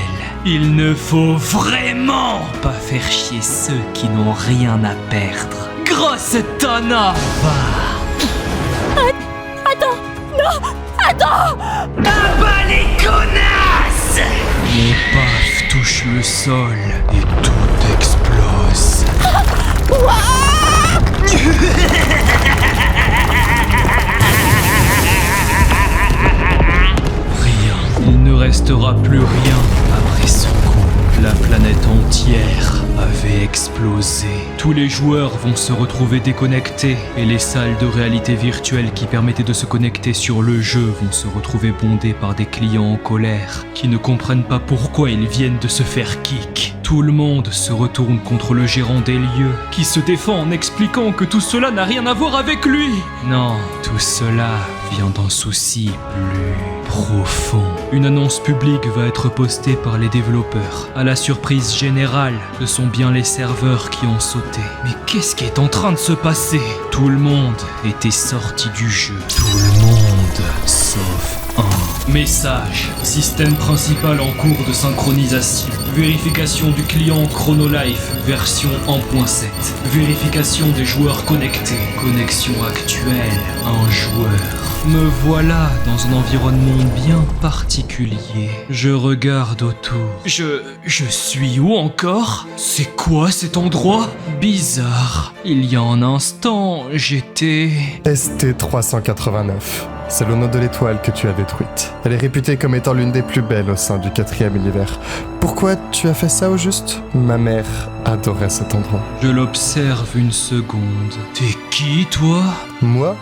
Il ne faut vraiment pas faire chier ceux qui n'ont rien à perdre. Grosse tonne! Attends! Non! Attends! Abat les connasses! Mon paf touche le sol et tout explose. Rien. Il ne restera plus rien après ce coup. La planète entière avait explosé. Tous les joueurs vont se retrouver déconnectés et les salles de réalité virtuelle qui permettaient de se connecter sur le jeu vont se retrouver bondées par des clients en colère qui ne comprennent pas pourquoi ils viennent de se faire kick. Tout le monde se retourne contre le gérant des lieux qui se défend en expliquant que tout cela n'a rien à voir avec lui. Non, tout cela vient d'un souci plus profond. Une annonce publique va être postée par les développeurs. À la surprise générale, ce sont bien les serveurs qui ont sauté. Mais qu'est-ce qui est en train de se passer? Tout le monde était sorti du jeu. Tout le monde, sauf un. Message. Système principal en cours de synchronisation. Vérification du client ChronoLife, version 1.7. Vérification des joueurs connectés. Connexion actuelle, un joueur. Me voilà dans un environnement bien particulier. Je regarde autour. Je suis où encore? C'est quoi cet endroit? Bizarre. Il y a un instant, j'étais... ST389. C'est le nom de l'étoile que tu as détruite. Elle est réputée comme étant l'une des plus belles au sein du 4e univers. Pourquoi tu as fait ça au juste? Ma mère adorait cet endroit. Je l'observe une seconde. T'es qui, toi? Moi?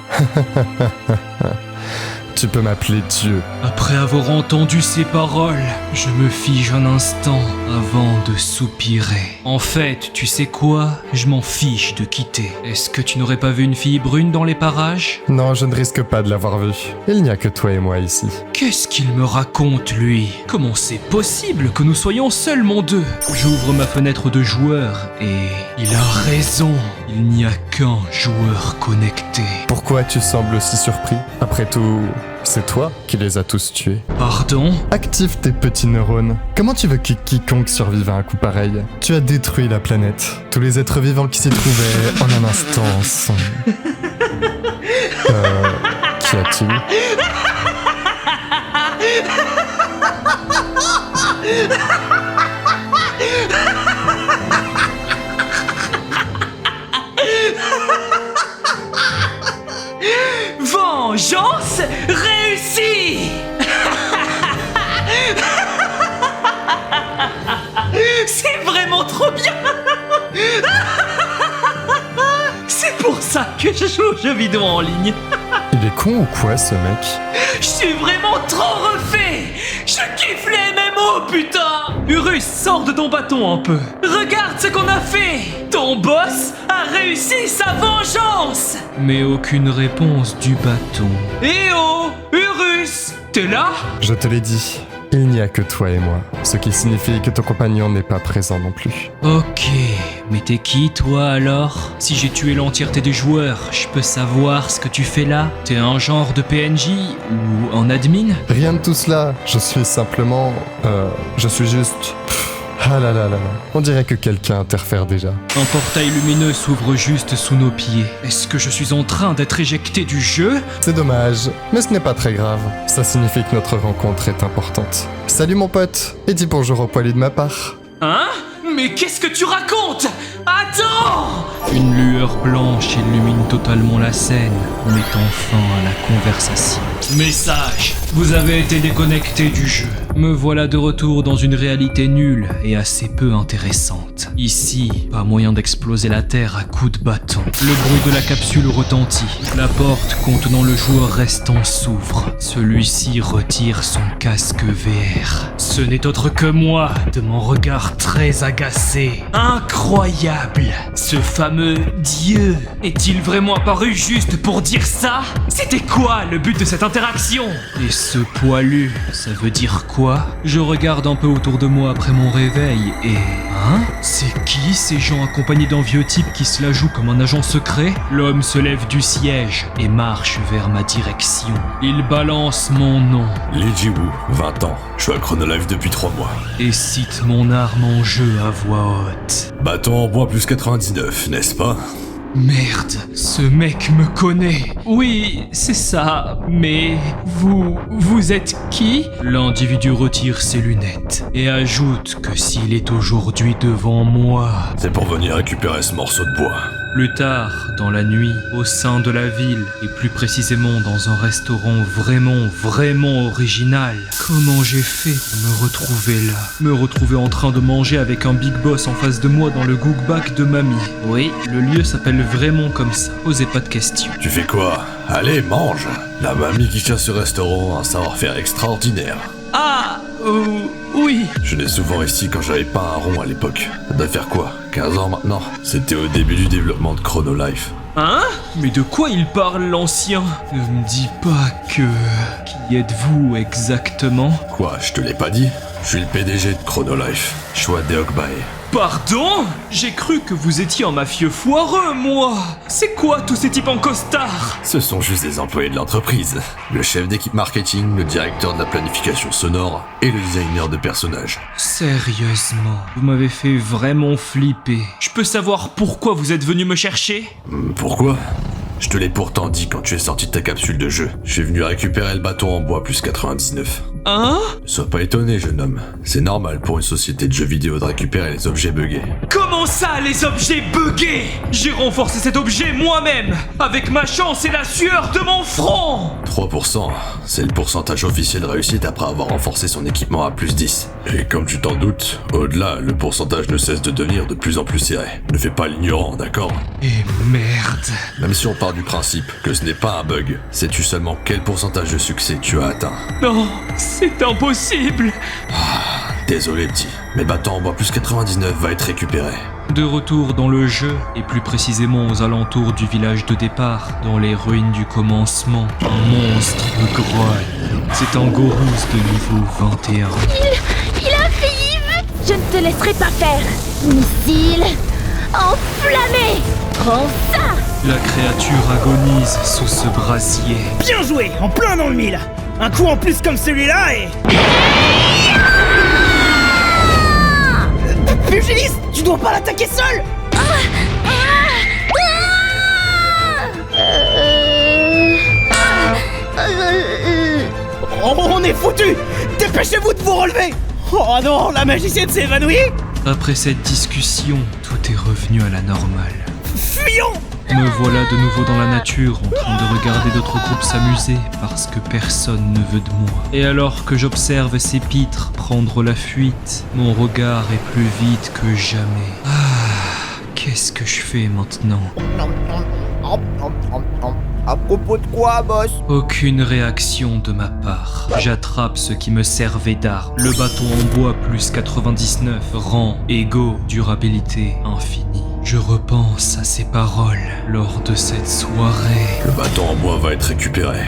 Tu peux m'appeler Dieu. Après avoir entendu ces paroles, je me fige un instant avant de soupirer. En fait, tu sais quoi? Je m'en fiche de quitter. Est-ce que tu n'aurais pas vu une fille brune dans les parages? Non, je ne risque pas de l'avoir vue. Il n'y a que toi et moi ici. Qu'est-ce qu'il me raconte, lui? Comment c'est possible que nous soyons seulement deux? J'ouvre ma fenêtre de joueur et... il a raison. Il n'y a qu'un joueur connecté. Pourquoi tu sembles aussi surpris? Après tout... c'est toi qui les as tous tués. Pardon? Active tes petits neurones. Comment tu veux que quiconque survive à un coup pareil? Tu as détruit la planète. Tous les êtres vivants qui s'y trouvaient en un instant sont... Qu'y a-t-il? Vengeance réussie. C'est vraiment trop bien. C'est pour ça que je joue aux jeux vidéo en ligne. Il est con ou quoi, ce mec? Je suis vraiment trop refait. Je kiffe les MMO, putain. Urus, sors de ton bâton un peu. Regarde ce qu'on a fait. Ton boss a réussi sa vengeance. Mais aucune réponse du bâton. Eh oh, Urus, t'es là? Je te l'ai dit. Il n'y a que toi et moi, ce qui signifie que ton compagnon n'est pas présent non plus. Ok, mais t'es qui toi alors? Si j'ai tué l'entièreté des joueurs, je peux savoir ce que tu fais là? T'es un genre de PNJ ou un admin? Rien de tout cela, je suis simplement... je suis juste... Ah là là là là, on dirait que quelqu'un interfère déjà. Un portail lumineux s'ouvre juste sous nos pieds. Est-ce que je suis en train d'être éjecté du jeu? C'est dommage, mais ce n'est pas très grave. Ça signifie que notre rencontre est importante. Salut mon pote, et dis bonjour au poilu de ma part. Hein? Mais qu'est-ce que tu racontes? Attends! Une lueur blanche illumine totalement la scène, mettant fin à la conversation. Message: vous avez été déconnecté du jeu. Me voilà de retour dans une réalité nulle et assez peu intéressante. Ici, pas moyen d'exploser la Terre à coups de bâton. Le bruit de la capsule retentit. La porte contenant le joueur restant s'ouvre. Celui-ci retire son casque VR. Ce n'est autre que moi, de mon regard très agacé. Incroyable! Ce fameux Dieu est-il vraiment apparu juste pour dire ça? C'était quoi le but de cette interaction? Et ce poilu, ça veut dire quoi? Je regarde un peu autour de moi après mon réveil et... Hein? C'est qui ces gens accompagnés d'un vieux type qui se la joue comme un agent secret? L'homme se lève du siège et marche vers ma direction. Il balance mon nom. Lee Ji-woo, 20 ans. Je suis à Chronolife depuis 3 mois. Et cite mon arme en jeu à voix haute. Bâton en bois plus 99, n'est-ce pas? Merde, ce mec me connaît. Oui, c'est ça, mais vous êtes qui? L'individu retire ses lunettes et ajoute que s'il est aujourd'hui devant moi... C'est pour venir récupérer ce morceau de bois. Plus tard, dans la nuit, au sein de la ville, et plus précisément dans un restaurant vraiment original, comment j'ai fait pour me retrouver là? Me retrouver en train de manger avec un big boss en face de moi dans le gook-back de mamie. Oui, le lieu s'appelle vraiment comme ça, posez pas de questions. Tu fais quoi? Allez, mange! La mamie qui tient ce restaurant a un savoir-faire extraordinaire. Ah, oui. Je venais souvent ici quand j'avais pas un rond à l'époque. Ça doit faire quoi? 15 ans maintenant? C'était au début du développement de Chronolife. Hein? Mais de quoi il parle, l'ancien? Ne me dis pas que... Qui êtes-vous exactement? Quoi, je te l'ai pas dit? Je suis le PDG de Chronolife, Choi Deokbae. Pardon? J'ai cru que vous étiez un mafieux foireux, moi! C'est quoi tous ces types en costard? Ce sont juste des employés de l'entreprise. Le chef d'équipe marketing, le directeur de la planification sonore et le designer de personnages. Sérieusement, vous m'avez fait vraiment flipper. Je peux savoir pourquoi vous êtes venu me chercher? Pourquoi? Je te l'ai pourtant dit quand tu es sorti de ta capsule de jeu. Je suis venu récupérer le bâton en bois plus 99. Hein? Ne sois pas étonné, jeune homme. C'est normal pour une société de jeux vidéo de récupérer les objets buggés. Comment ça, les objets buggés? J'ai renforcé cet objet moi-même, avec ma chance et la sueur de mon front! 3%, c'est le pourcentage officiel de réussite après avoir renforcé son équipement à plus 10. Et comme tu t'en doutes, au-delà, le pourcentage ne cesse de devenir de plus en plus serré. Ne fais pas l'ignorant, d'accord? Et merde. Même si on part du principe que ce n'est pas un bug, sais-tu seulement quel pourcentage de succès tu as atteint? Non, c'est impossible. Désolé petit, mais le bâton en bois plus 99 va être récupéré. De retour dans le jeu, et plus précisément aux alentours du village de départ, dans les ruines du commencement, un monstre me grogne. C'est un Gorous de niveau 21. Il arrive! Je ne te laisserai pas faire! Missile enflammé! Prends ça! La créature agonise sous ce brasier. Bien joué, en plein dans le mille. Un coup en plus comme celui-là et... Pugiliste, tu dois pas l'attaquer seul! On est foutus! Dépêchez-vous de vous relever! Oh non, la magicienne s'est évanouie! Après cette discussion, tout est revenu à la normale. Fuyons! Me voilà de nouveau dans la nature, en train de regarder d'autres groupes s'amuser, parce que personne ne veut de moi. Et alors que j'observe ces pitres prendre la fuite, mon regard est plus vide que jamais. Qu'est-ce que je fais maintenant? À propos de quoi, boss? Aucune réaction de ma part. J'attrape ce qui me servait d'arme. Le bâton en bois plus 99, rang égaux, durabilité infinie. Je repense à ces paroles lors de cette soirée. Le bâton en bois va être récupéré.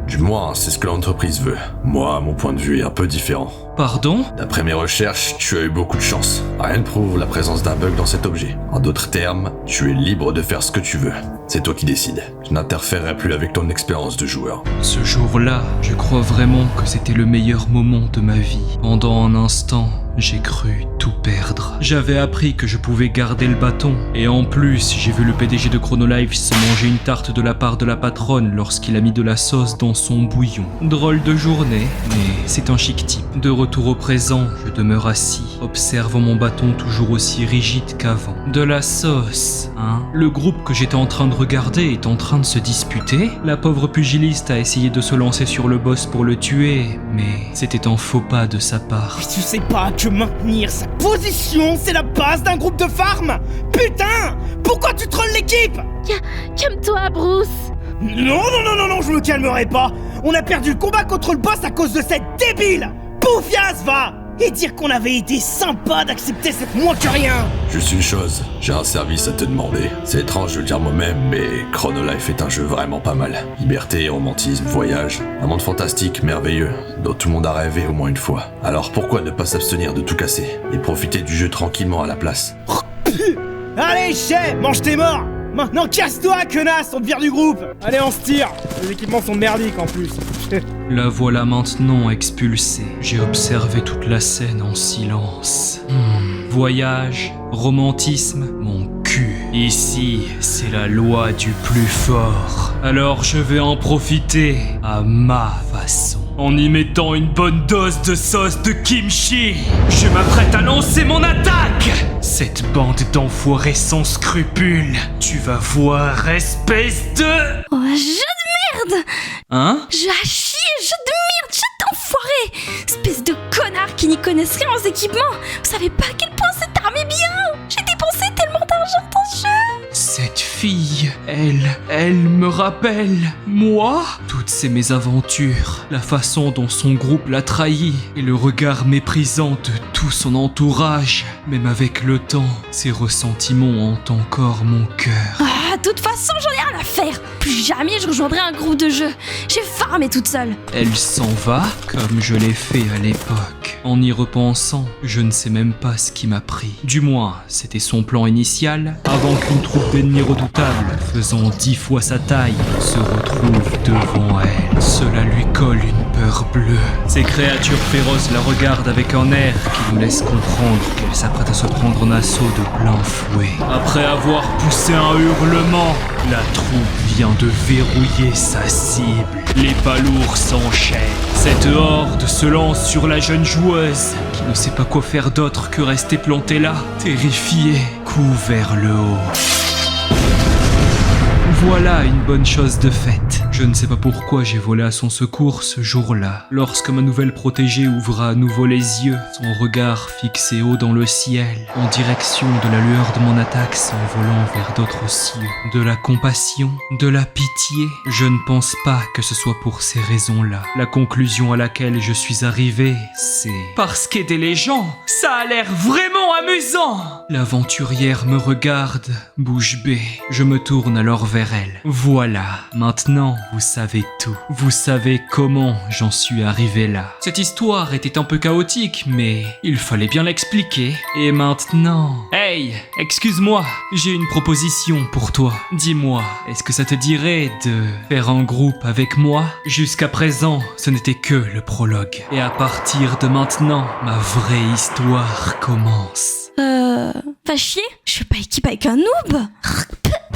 Du moins, c'est ce que l'entreprise veut. Moi, mon point de vue est un peu différent. Pardon? D'après mes recherches, tu as eu beaucoup de chance. Rien ne prouve la présence d'un bug dans cet objet. En d'autres termes, tu es libre de faire ce que tu veux. C'est toi qui décides. Je n'interférerai plus avec ton expérience de joueur. Ce jour-là, je crois vraiment que c'était le meilleur moment de ma vie. Pendant un instant, j'ai cru tout perdre. J'avais appris que je pouvais garder le bâton, et en plus, j'ai vu le PDG de Chronolife se manger une tarte de la part de la patronne lorsqu'il a mis de la sauce dans son bouillon. Drôle de journée, mais c'est un chic type. De retour au présent, je demeure assis, observant mon bâton toujours aussi rigide qu'avant. De la sauce, hein? Le groupe que j'étais en train de regarder est en train de se disputer. La pauvre pugiliste a essayé de se lancer sur le boss pour le tuer, mais c'était un faux pas de sa part. Tu sais pas que maintenir sa position, c'est la base d'un groupe de farm? Putain! Pourquoi tu trolles l'équipe? Calme-toi, Bruce. Non, je me calmerai pas. On a perdu le combat contre le boss à cause de cette débile. Poufias, va! Et dire qu'on avait été sympa d'accepter cette moins que rien. Juste une chose, j'ai un service à te demander. C'est étrange de le dire moi-même, mais Chronolife est un jeu vraiment pas mal. Liberté, romantisme, voyage, un monde fantastique, merveilleux, dont tout le monde a rêvé au moins une fois. Alors pourquoi ne pas s'abstenir de tout casser et profiter du jeu tranquillement à la place? Allez, chef, mange tes morts. Maintenant casse-toi, connasse, on te vire du groupe. Allez, on se tire. Les équipements sont merdiques en plus. La voilà maintenant expulsée. J'ai observé toute la scène en silence. Voyage, romantisme, mon cul. Ici, c'est la loi du plus fort. Alors je vais en profiter à ma façon. En y mettant une bonne dose de sauce de kimchi, je m'apprête à lancer mon attaque. Cette bande d'enfoirés sans scrupules, tu vas voir, espèce de... Oh, jeu de merde! Hein? Jeu à chier, jeu de merde, jeu d'enfoiré! Espèce de connard qui n'y connaissent rien aux équipements! Vous savez pas à quel point cette arme est bien! J'ai dépensé tellement d'argent dans ce jeu! Cette fille, elle me rappelle, moi? Toutes ces mésaventures, la façon dont son groupe l'a trahi et le regard méprisant de tout son entourage. Même avec le temps, ces ressentiments hantent encore mon cœur. Ah, de toute façon, j'en ai rien à faire! Plus jamais je rejoindrai un groupe de jeu! J'ai farmé toute seule! Elle s'en va, comme je l'ai fait à l'époque. En y repensant, je ne sais même pas ce qui m'a pris. Du moins, c'était son plan initial, avant qu'une troupe d'ennemis redoutables, faisant 10 fois sa taille, se retrouve devant elle. Cela lui colle une peur bleue. Ces créatures féroces la regardent avec un air qui nous laisse comprendre qu'elle s'apprête à se prendre en assaut de plein fouet. Après avoir poussé un hurlement, la troupe vient de verrouiller sa cible. Les palourds s'enchaînent. Cette horde se lance sur la jeune joueuse, qui ne sait pas quoi faire d'autre que rester plantée là, terrifiée, cou vers le haut. Voilà une bonne chose de faite. Je ne sais pas pourquoi j'ai volé à son secours ce jour-là. Lorsque ma nouvelle protégée ouvra à nouveau les yeux, son regard fixé haut dans le ciel, en direction de la lueur de mon attaque s'envolant vers d'autres cieux. De la compassion, de la pitié, je ne pense pas que ce soit pour ces raisons-là. La conclusion à laquelle je suis arrivé, c'est... parce qu'aider les gens, ça a l'air vraiment amusant! L'aventurière me regarde, bouche bée. Je me tourne alors vers elle. Voilà, maintenant, vous savez tout. Vous savez comment j'en suis arrivé là. Cette histoire était un peu chaotique, mais il fallait bien l'expliquer. Et maintenant... Hey, excuse-moi, j'ai une proposition pour toi. Dis-moi, est-ce que ça te dirait de faire un groupe avec moi? Jusqu'à présent, ce n'était que le prologue. Et à partir de maintenant, ma vraie histoire commence. Pas chier, je suis pas équipe avec un noob.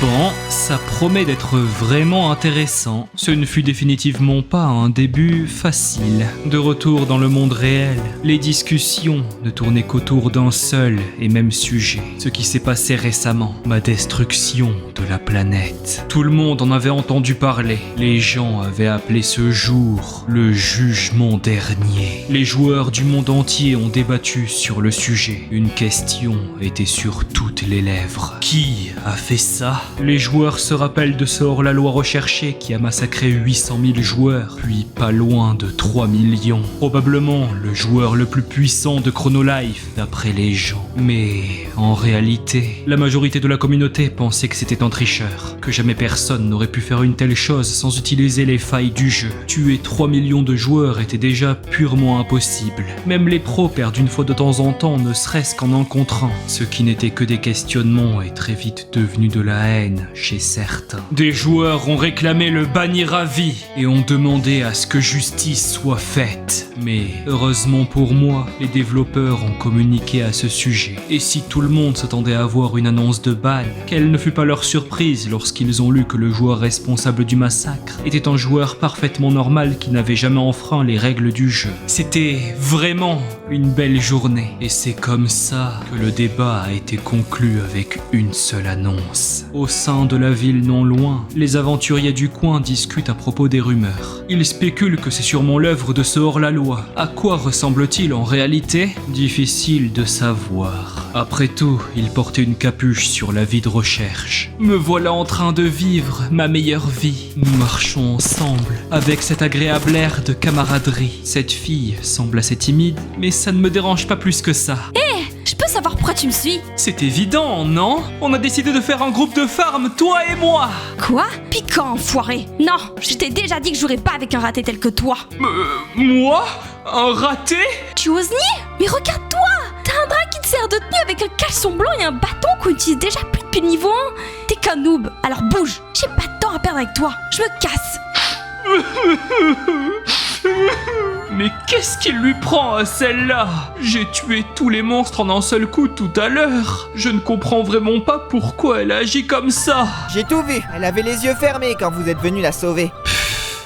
Bon, ça promet d'être vraiment intéressant. Ce ne fut définitivement pas un début facile. De retour dans le monde réel, les discussions ne tournaient qu'autour d'un seul et même sujet. Ce qui s'est passé récemment, ma destruction de la planète. Tout le monde en avait entendu parler. Les gens avaient appelé ce jour le jugement dernier. Les joueurs du monde entier ont débattu sur le sujet. Une question était sur toutes les lèvres. Qui a fait ça? Les joueurs se rappellent de ce hors-la-loi recherché qui a massacré 800 000 joueurs, puis pas loin de 3 millions. Probablement le joueur le plus puissant de Chronolife, d'après les gens. Mais en réalité, la majorité de la communauté pensait que c'était un tricheur, que jamais personne n'aurait pu faire une telle chose sans utiliser les failles du jeu. Tuer 3 millions de joueurs était déjà purement impossible. Même les pros perdent une fois de temps en temps, ne serait-ce qu'en en contre un. Ce qui n'était que des questionnements est très vite devenu de la haine. règne chez certains. Des joueurs ont réclamé le bannir à vie et ont demandé à ce que justice soit faite. Mais heureusement pour moi, les développeurs ont communiqué à ce sujet. Et si tout le monde s'attendait à voir une annonce de ban, quelle ne fut pas leur surprise lorsqu'ils ont lu que le joueur responsable du massacre était un joueur parfaitement normal qui n'avait jamais enfreint les règles du jeu. C'était vraiment une belle journée. Et c'est comme ça que le débat a été conclu avec une seule annonce. Au sein de la ville non loin, les aventuriers du coin discutent à propos des rumeurs. Ils spéculent que c'est sûrement l'œuvre de ce hors-la-loi. À quoi ressemble-t-il en réalité? Difficile de savoir. Après tout, il portait une capuche sur la vie de recherche. Me voilà en train de vivre ma meilleure vie. Nous marchons ensemble, avec cet agréable air de camaraderie. Cette fille semble assez timide, mais ça ne me dérange pas plus que ça. Je peux savoir pourquoi tu me suis? C'est évident, non? On a décidé de faire un groupe de farm, toi et moi. Quoi? Puis quand, enfoiré? Non, je t'ai déjà dit que je jouerais pas avec un raté tel que toi. Moi? Un raté? Tu oses nier? Mais regarde-toi! T'as un drap qui te sert de tenue avec un caleçon blanc et un bâton qu'on utilise déjà plus depuis le niveau 1. T'es qu'un noob, alors bouge. J'ai pas de temps à perdre avec toi. Je me casse. Mais qu'est-ce qu'il lui prend à celle-là? J'ai tué tous les monstres en un seul coup tout à l'heure. Je ne comprends vraiment pas pourquoi elle agit comme ça. J'ai tout vu, elle avait les yeux fermés quand vous êtes venu la sauver.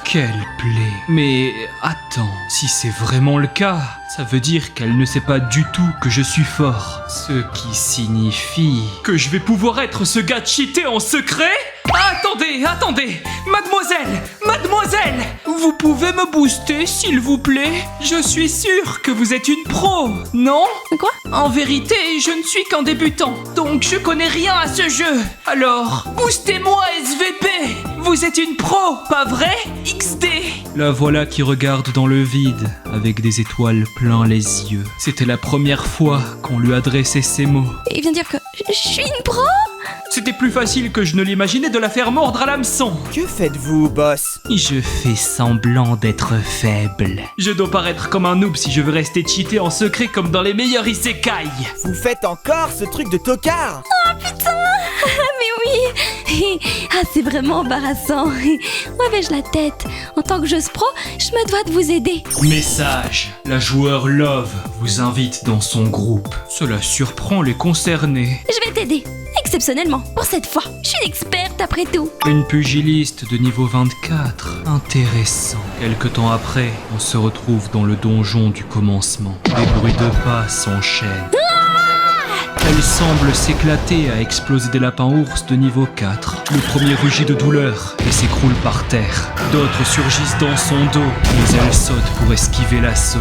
Quelle plaie. Mais attends, si c'est vraiment le cas, ça veut dire qu'elle ne sait pas du tout que je suis fort. Ce qui signifie que je vais pouvoir être ce gars cheaté en secret? Attendez, mademoiselle, vous pouvez me booster s'il vous plaît? Je suis sûr que vous êtes une pro, non? Quoi? En vérité, je ne suis qu'un débutant, donc je connais rien à ce jeu. Alors, boostez-moi SVP. Vous êtes une pro, pas vrai? XD. La voilà qui regarde dans le vide, avec des étoiles plein les yeux. C'était la première fois qu'on lui adressait ces mots. Il vient dire que je suis une pro? C'était plus facile que je ne l'imaginais de la faire mordre à l'hameçon. Que faites-vous, boss? Je fais semblant d'être faible. Je dois paraître comme un noob si je veux rester cheaté en secret comme dans les meilleurs isekai. Vous faites encore ce truc de tocard? Oh putain! Mais oui! Ah, c'est vraiment embarrassant. Où avais-je la tête? En tant que joueuse pro, je me dois de vous aider. Message. La joueur Love vous invite dans son groupe. Cela surprend les concernés. Je vais t'aider. Exceptionnellement, pour cette fois, je suis une experte après tout. Une pugiliste de niveau 24. Intéressant. Quelque temps après, on se retrouve dans le donjon du commencement. Les bruits de pas s'enchaînent. Elle semble s'éclater à exploser des lapins ours de niveau 4. Le premier rugit de douleur et s'écroule par terre. D'autres surgissent dans son dos, mais elle saute pour esquiver l'assaut.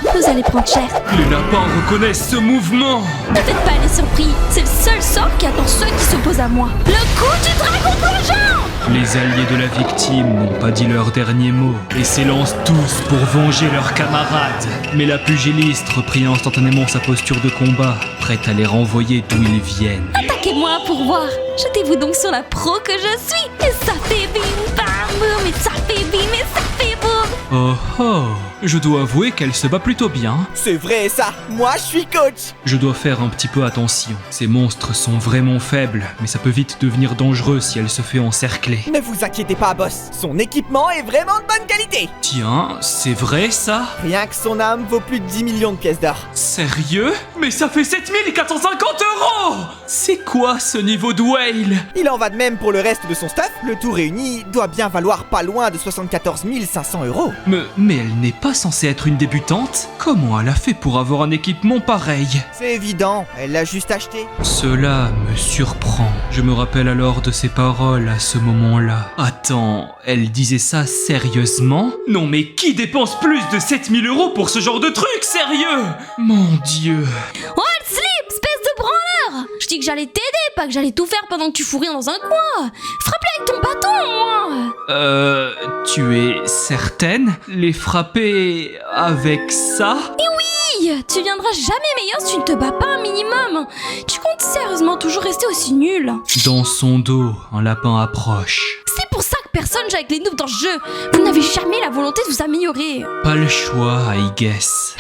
Vous allez prendre cher. Les lapins reconnaissent ce mouvement. Ne faites pas les surpris, c'est le seul sort qui attend ceux qui s'opposent à moi. Le coup du dragon plongeant! Les alliés de la victime n'ont pas dit leur dernier mot et s'élancent tous pour venger leurs camarades. Mais la pugiliste reprit instantanément sa posture de combat, prête à les renvoyer d'où ils viennent. Attaquez-moi pour voir. Jetez-vous donc sur la pro que je suis. Et ça fait bim bam boum, et ça fait bim et ça fait boum. Oh oh, je dois avouer qu'elle se bat plutôt bien. C'est vrai ça, moi je suis coach. Je dois faire un petit peu attention. Ces monstres sont vraiment faibles, mais ça peut vite devenir dangereux si elle se fait encercler. Ne vous inquiétez pas, boss. Son équipement est vraiment de bonne qualité. Tiens, c'est vrai ça? Rien que son âme vaut plus de 10 millions de pièces d'or. Sérieux? Mais ça fait 7450 €! C'est quoi ce niveau de whale? Il en va de même pour le reste de son stuff. Le tout réuni doit bien valoir pas loin de 74 500 €. Mais elle n'est pas censée être une débutante? Comment elle a fait pour avoir un équipement pareil? C'est évident, elle l'a juste acheté. Cela me surprend. Je me rappelle alors de ses paroles à ce moment-là. Attends, elle disait ça sérieusement? Non mais qui dépense plus de 7000 € pour ce genre de truc, sérieux? Mon Dieu. Oh, elle slip, espèce de branleur! Je dis que j'allais t'aider, pas que j'allais tout faire pendant que tu fous rien dans un coin. Frappe-la avec ton bâton, moi! Tu es certaine? Les frapper avec ça? Et oui! Tu viendras jamais meilleur si tu ne te bats pas un minimum. Tu comptes sérieusement toujours rester aussi nul? Dans son dos, un lapin approche. C'est pour ça que personne joue avec les noobs dans ce jeu. Vous n'avez jamais la volonté de vous améliorer. Pas le choix, I guess.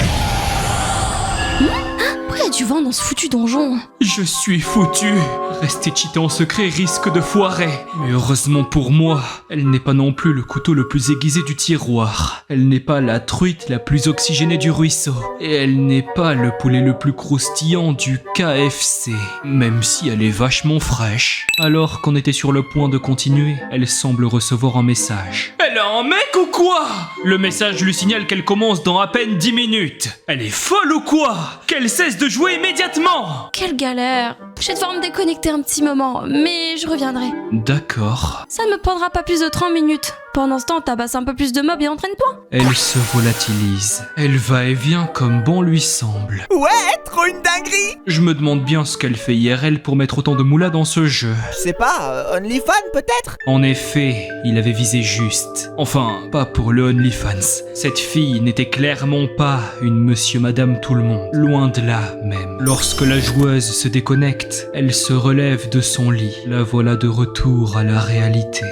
Pourquoi y a tu vends dans ce foutu donjon? Je suis foutu. Rester cheaté en secret risque de foirer. Mais heureusement pour moi, elle n'est pas non plus le couteau le plus aiguisé du tiroir. Elle n'est pas la truite la plus oxygénée du ruisseau. Et elle n'est pas le poulet le plus croustillant du KFC. Même si elle est vachement fraîche. Alors qu'on était sur le point de continuer, elle semble recevoir un message. Elle a un mec ou quoi? Le message lui signale qu'elle commence dans à peine 10 minutes. Elle est folle ou quoi? Qu'elle cesse de jouer immédiatement. Quelle galère. Je vais devoir me déconnecter un petit moment, mais je reviendrai. D'accord. Ça ne me prendra pas plus de 30 minutes. Pendant ce temps, tabasse un peu plus de mobs et entraîne-toi. Elle se volatilise. Elle va et vient comme bon lui semble. Ouais, trop une dinguerie! Je me demande bien ce qu'elle fait IRL pour mettre autant de moula dans ce jeu. Je sais pas, OnlyFans peut-être? En effet, il avait visé juste. Enfin, pas pour le OnlyFans. Cette fille n'était clairement pas une monsieur madame tout le monde. Loin de là, même. Lorsque la joueuse se déconnecte, elle se relève de son lit. La voilà de retour à la réalité.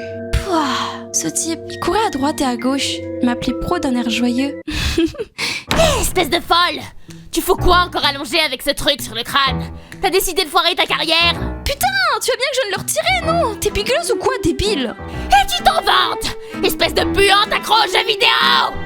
Ce type, il courait à droite et à gauche. Il m'appelait pro d'un air joyeux. Espèce de folle! Tu fous quoi encore allongé avec ce truc sur le crâne? T'as décidé de foirer ta carrière? Putain, tu veux bien que je vienne le retirer, non? T'es piqueuse ou quoi, débile? Et tu t'en vantes! Espèce de puante accro aux jeux vidéo!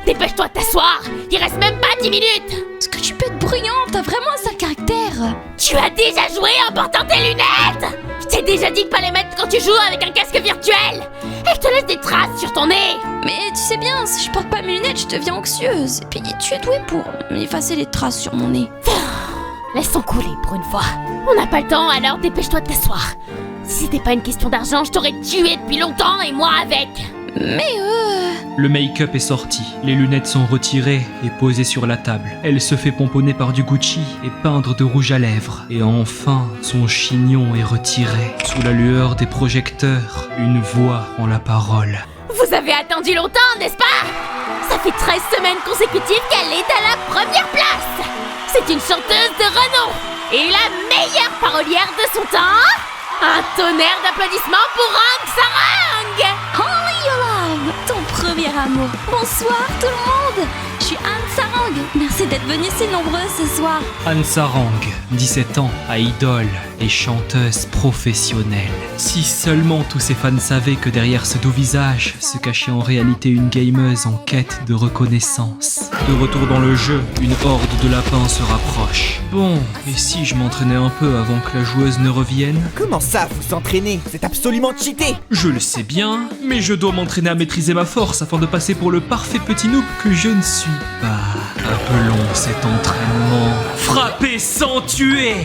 Dépêche-toi de t'asseoir! Il reste même pas 10 minutes! Est-ce que tu peux être bruyante? T'as vraiment un sale caractère! Tu as déjà joué en portant tes lunettes! Je t'ai déjà dit de pas les mettre quand tu joues avec un casque virtuel! Et je te laisse des traces sur ton nez! Mais tu sais bien, si je porte pas mes lunettes, je deviens anxieuse. Et puis tu es douée pour effacer les traces sur mon nez. Laisse-en couler pour une fois. On n'a pas le temps, alors dépêche-toi de t'asseoir. Si c'était pas une question d'argent, je t'aurais tué depuis longtemps et moi avec! Mais Le make-up est sorti, les lunettes sont retirées et posées sur la table. Elle se fait pomponner par du Gucci et peindre de rouge à lèvres. Et enfin, son chignon est retiré. Sous la lueur des projecteurs, une voix prend la parole. Vous avez attendu longtemps, n'est-ce pas? Ça fait 13 semaines consécutives qu'elle est à la première place! C'est une chanteuse de renom et la meilleure parolière de son temps! Un tonnerre d'applaudissements pour Rang Sarang! Holy Love, ton premier amour. Bonsoir tout le monde. Je suis Anne Sarang. Merci d'être venus si nombreux ce soir. Anne Sarang, 17 ans, idole et chanteuse professionnelle. Si seulement tous ses fans savaient que derrière ce doux visage se cachait en réalité une gameuse en quête de reconnaissance. De retour dans le jeu, une horde de lapins se rapproche. Bon, et si je m'entraînais un peu avant que la joueuse ne revienne? Comment ça, vous s'entraînez? C'est absolument cheaté! Je le sais bien, mais je dois m'entraîner à maîtriser ma force afin de passer pour le parfait petit noob que je ne suis pas. Appelons cet entraînement frapper sans tuer.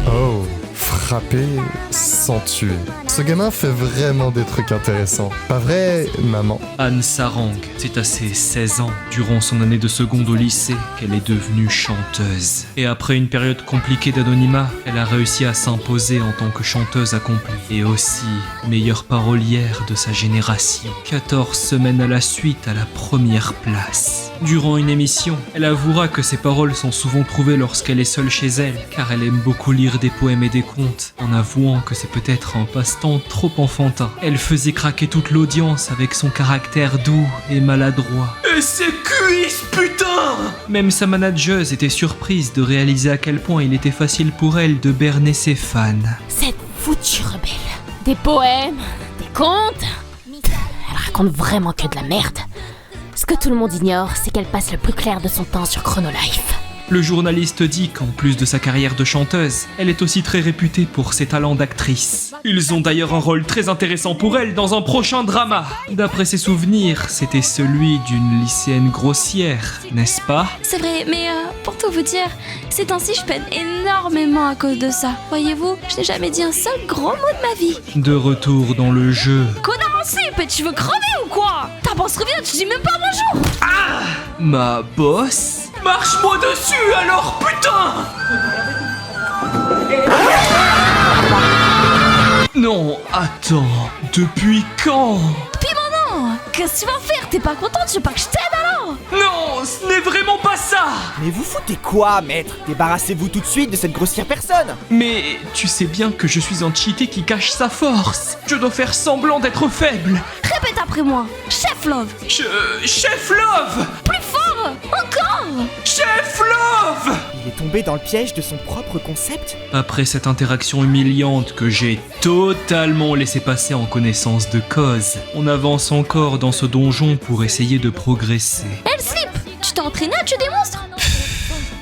Oh, frapper sans tuer. Ce gamin fait vraiment des trucs intéressants. Pas vrai, maman? Anne Sarang, c'est à ses 16 ans, durant son année de seconde au lycée, qu'elle est devenue chanteuse. Et après une période compliquée d'anonymat, elle a réussi à s'imposer en tant que chanteuse accomplie. Et aussi, meilleure parolière de sa génération. 14 semaines à la suite à la première place. Durant une émission, elle avouera que ses paroles sont souvent trouvées lorsqu'elle est seule chez elle, car elle aime beaucoup lire des poèmes et des contes, en avouant que c'est peut-être un passe-temps trop enfantin. Elle faisait craquer toute l'audience avec son caractère doux et maladroit. Et ses cuisses, putain! Même sa manageuse était surprise de réaliser à quel point il était facile pour elle de berner ses fans. Cette foutue rebelle. Des poèmes, des contes. Elle raconte vraiment que de la merde. Ce que tout le monde ignore, c'est qu'elle passe le plus clair de son temps sur Chronolife. Le journaliste dit qu'en plus de sa carrière de chanteuse, elle est aussi très réputée pour ses talents d'actrice. Ils ont d'ailleurs un rôle très intéressant pour elle dans un prochain drama. D'après ses souvenirs, c'était celui d'une lycéenne grossière, n'est-ce pas? C'est vrai, mais pour tout vous dire, ces temps-ci je peine énormément à cause de ça. Voyez-vous, je n'ai jamais dit un seul gros mot de ma vie. De retour dans le jeu. Connard en slip, tu veux crever ou quoi? Ta boss revient, tu dis même pas bonjour. Ah! Ma boss? Marche-moi dessus alors, putain! Non, attends, depuis quand? Puis maintenant, qu'est-ce que tu vas faire? T'es pas content? Tu veux pas que je t'aide alors? Non, ce n'est vraiment pas ça! Mais vous foutez quoi, maître? Débarrassez-vous tout de suite de cette grossière personne! Mais tu sais bien que je suis un cheaté qui cache sa force. Je dois faire semblant d'être faible. Répète après moi. Chef Love. Chef Love! Plus fort! Encore! Chef Love! Il est tombé tombé dans le piège de son propre concept? Après cette interaction humiliante que j'ai totalement laissé passer en connaissance de cause, on avance encore dans ce donjon pour essayer de progresser. Slip, tu t'es entraîné à tuer des monstres?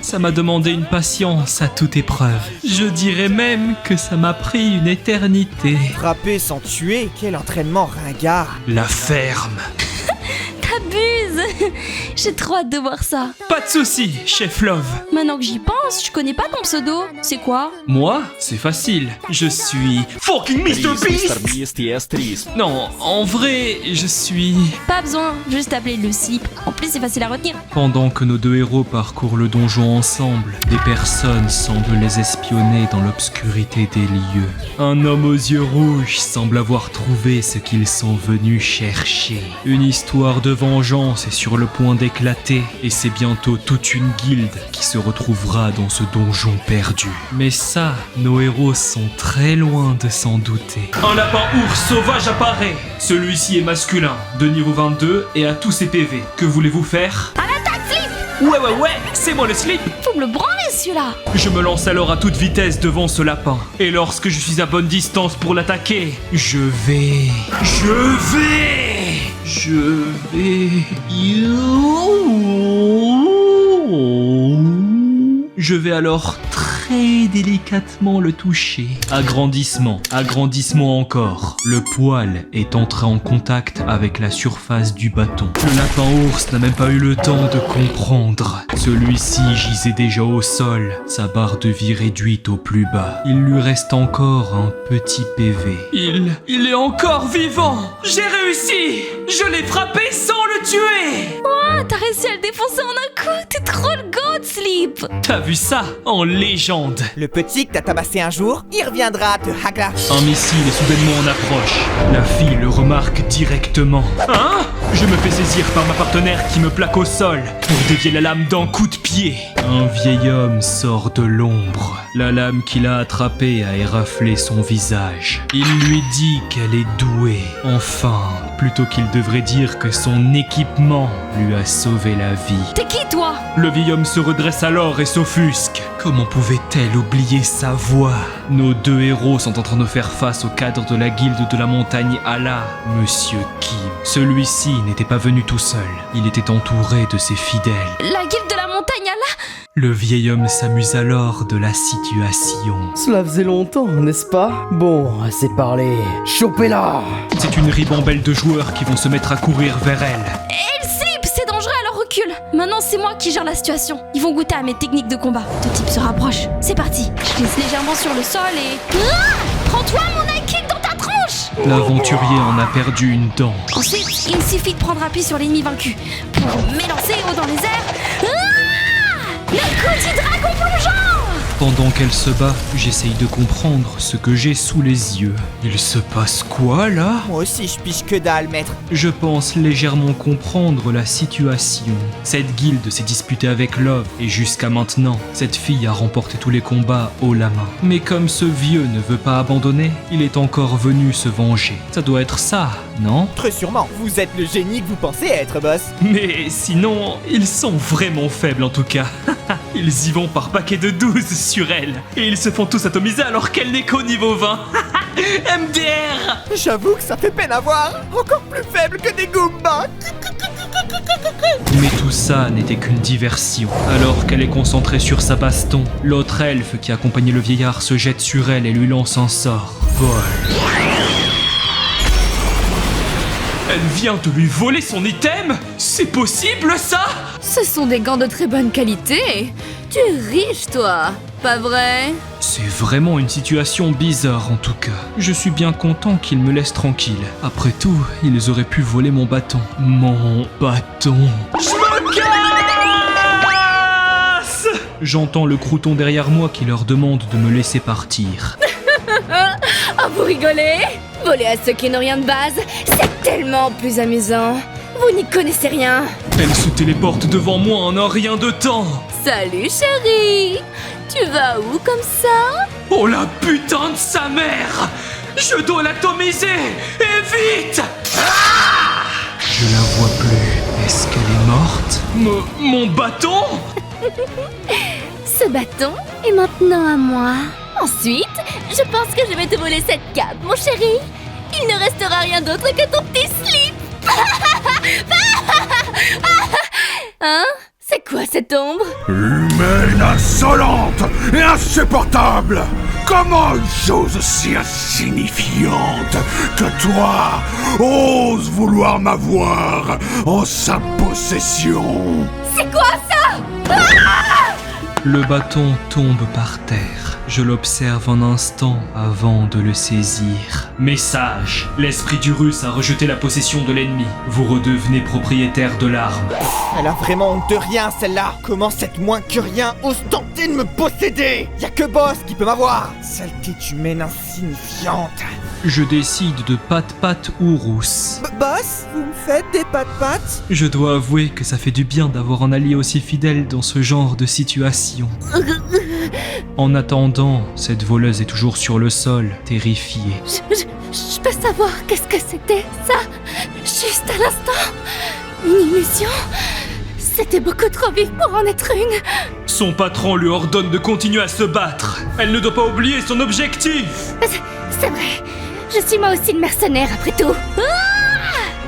Ça m'a demandé une patience à toute épreuve. Je dirais même que ça m'a pris une éternité. Frapper sans tuer, quel entraînement ringard. La ferme. T'abuses. J'ai trop hâte de voir ça. Pas de soucis, Chef Love. Maintenant que j'y pense, je connais pas ton pseudo. C'est quoi? Moi, c'est facile. Je suis fucking Mr. Beast. Non, en vrai, je suis... Pas besoin, juste appeler le slip. En plus, c'est facile à retenir. Pendant que nos deux héros parcourent le donjon ensemble, des personnes semblent les espionner dans l'obscurité des lieux. Un homme aux yeux rouges semble avoir trouvé ce qu'ils sont venus chercher. Une histoire de vengeance est sur le point d'éclater, et c'est bientôt toute une guilde qui se retrouvera dans ce donjon perdu. Mais ça, nos héros sont très loin de s'en douter. Un lapin ours sauvage apparaît. Celui-ci est masculin, de niveau 22 et a tous ses PV. Que voulez-vous faire? À l'attaque, Slip! Ouais, c'est moi le slip! Faut me le branler, celui-là! Je me lance alors à toute vitesse devant ce lapin. Et lorsque je suis à bonne distance pour l'attaquer, je vais... Je vais alors très délicatement le toucher. Agrandissement encore. Le poil est entré en contact avec la surface du bâton. Le lapin ours n'a même pas eu le temps de comprendre. Celui-ci gisait déjà au sol, sa barre de vie réduite au plus bas. Il lui reste encore un petit PV. Il est encore vivant! J'ai réussi! Je l'ai frappé sans le tuer! Oh, t'as réussi à le défoncer en un coup! T'es trop le goat, Slip! T'as vu ça? En légende! Le petit que t'as tabassé un jour, il reviendra te hagla. Un missile est soudainement en approche. La fille le remarque directement. Hein? Je me fais saisir par ma partenaire qui me plaque au sol pour dévier la lame d'un coup de pied. Un vieil homme sort de l'ombre. La lame qu'il a attrapée a éraflé son visage. Il lui dit qu'elle est douée. Enfin, plutôt qu'il devrait dire que son équipement lui a sauvé la vie. T'es qui, toi? Le vieil homme se redresse alors et s'offusque. Comment pouvait-elle oublier sa voix? Nos deux héros sont en train de faire face au cadre de la guilde de la montagne Allah, Monsieur Kim. Celui-ci n'était pas venu tout seul. Il était entouré de ses fidèles. La guilde de la montagne Allah? Le vieil homme s'amuse alors de la situation. Cela faisait longtemps, n'est-ce pas? Bon, assez parlé. Chopez-la! C'est une ribambelle de joueurs qui vont se mettre à courir vers elle. Et le slip, c'est dangereux, alors recule. Maintenant, c'est moi qui gère la situation. Ils vont goûter à mes techniques de combat. Deux types se rapprochent. C'est parti. Je glisse légèrement sur le sol et... Ah! Prends-toi mon high kick dans ta tronche! L'aventurier en a perdu une dent. Ensuite, il suffit de prendre appui sur l'ennemi vaincu pour m'élancer haut dans les airs. Ah! Le coup du dragon plongeant! Pendant qu'elle se bat, j'essaye de comprendre ce que j'ai sous les yeux. Il se passe quoi là? Moi aussi je piche que dalle, maître. Je pense légèrement comprendre la situation. Cette guilde s'est disputée avec Love et jusqu'à maintenant, cette fille a remporté tous les combats haut la main. Mais comme ce vieux ne veut pas abandonner, il est encore venu se venger. Ça doit être ça, non? Très sûrement, vous êtes le génie que vous pensez être, boss. Mais sinon, ils sont vraiment faibles en tout cas. Ils y vont par paquet de 12 sur elle. Et ils se font tous atomiser alors qu'elle n'est qu'au niveau 20. MDR! J'avoue que ça fait peine à voir. Encore plus faible que des Goombas. Mais tout ça n'était qu'une diversion. Alors qu'elle est concentrée sur sa baston, l'autre elfe qui accompagnait le vieillard se jette sur elle et lui lance un sort. Vol. Elle vient de lui voler son item? C'est possible ça? Ce sont des gants de très bonne qualité. Tu es riche, toi, pas vrai? C'est vraiment une situation bizarre en tout cas. Je suis bien content qu'ils me laissent tranquille. Après tout, ils auraient pu voler mon bâton. Mon bâton. Je me casse! J'entends le crouton derrière moi qui leur demande de me laisser partir. Oh, vous rigolez? Voler à ceux qui n'ont rien de base, c'est tellement plus amusant. Vous n'y connaissez rien. Elle se téléporte devant moi en un rien de temps. Salut chérie. Tu vas où comme ça? Oh la putain de sa mère! Je dois l'atomiser! Et vite! Ah! Je la vois plus. Est-ce qu'elle est morte? Mon bâton? Ce bâton est maintenant à moi. Ensuite, je pense que je vais te voler cette cape, mon chéri. Il ne restera rien d'autre que ton petit slip. Hein? C'est quoi cette ombre? Humaine insolente et insupportable! Comment une chose aussi insignifiante que toi ose vouloir m'avoir en sa possession? C'est quoi ça? Le bâton tombe par terre. Je l'observe un instant avant de le saisir. Message. L'esprit du Russe a rejeté la possession de l'ennemi. Vous redevenez propriétaire de l'arme. Elle a vraiment honte de rien, celle-là. Comment cette moins que rien ose tenter de me posséder? Y'a que Boss qui peut m'avoir. Saleté humaine insignifiante. Je décide de patte-patte ou rousse. Boss, vous me faites des pattes-pattes? Je dois avouer que ça fait du bien d'avoir un allié aussi fidèle dans ce genre de situation. En attendant, cette voleuse est toujours sur le sol, terrifiée. Je peux savoir qu'est-ce que c'était, ça? Juste à l'instant? Une illusion? C'était beaucoup trop vif pour en être une. Son patron lui ordonne de continuer à se battre. Elle ne doit pas oublier son objectif. C'est vrai. Je suis moi aussi une mercenaire après tout.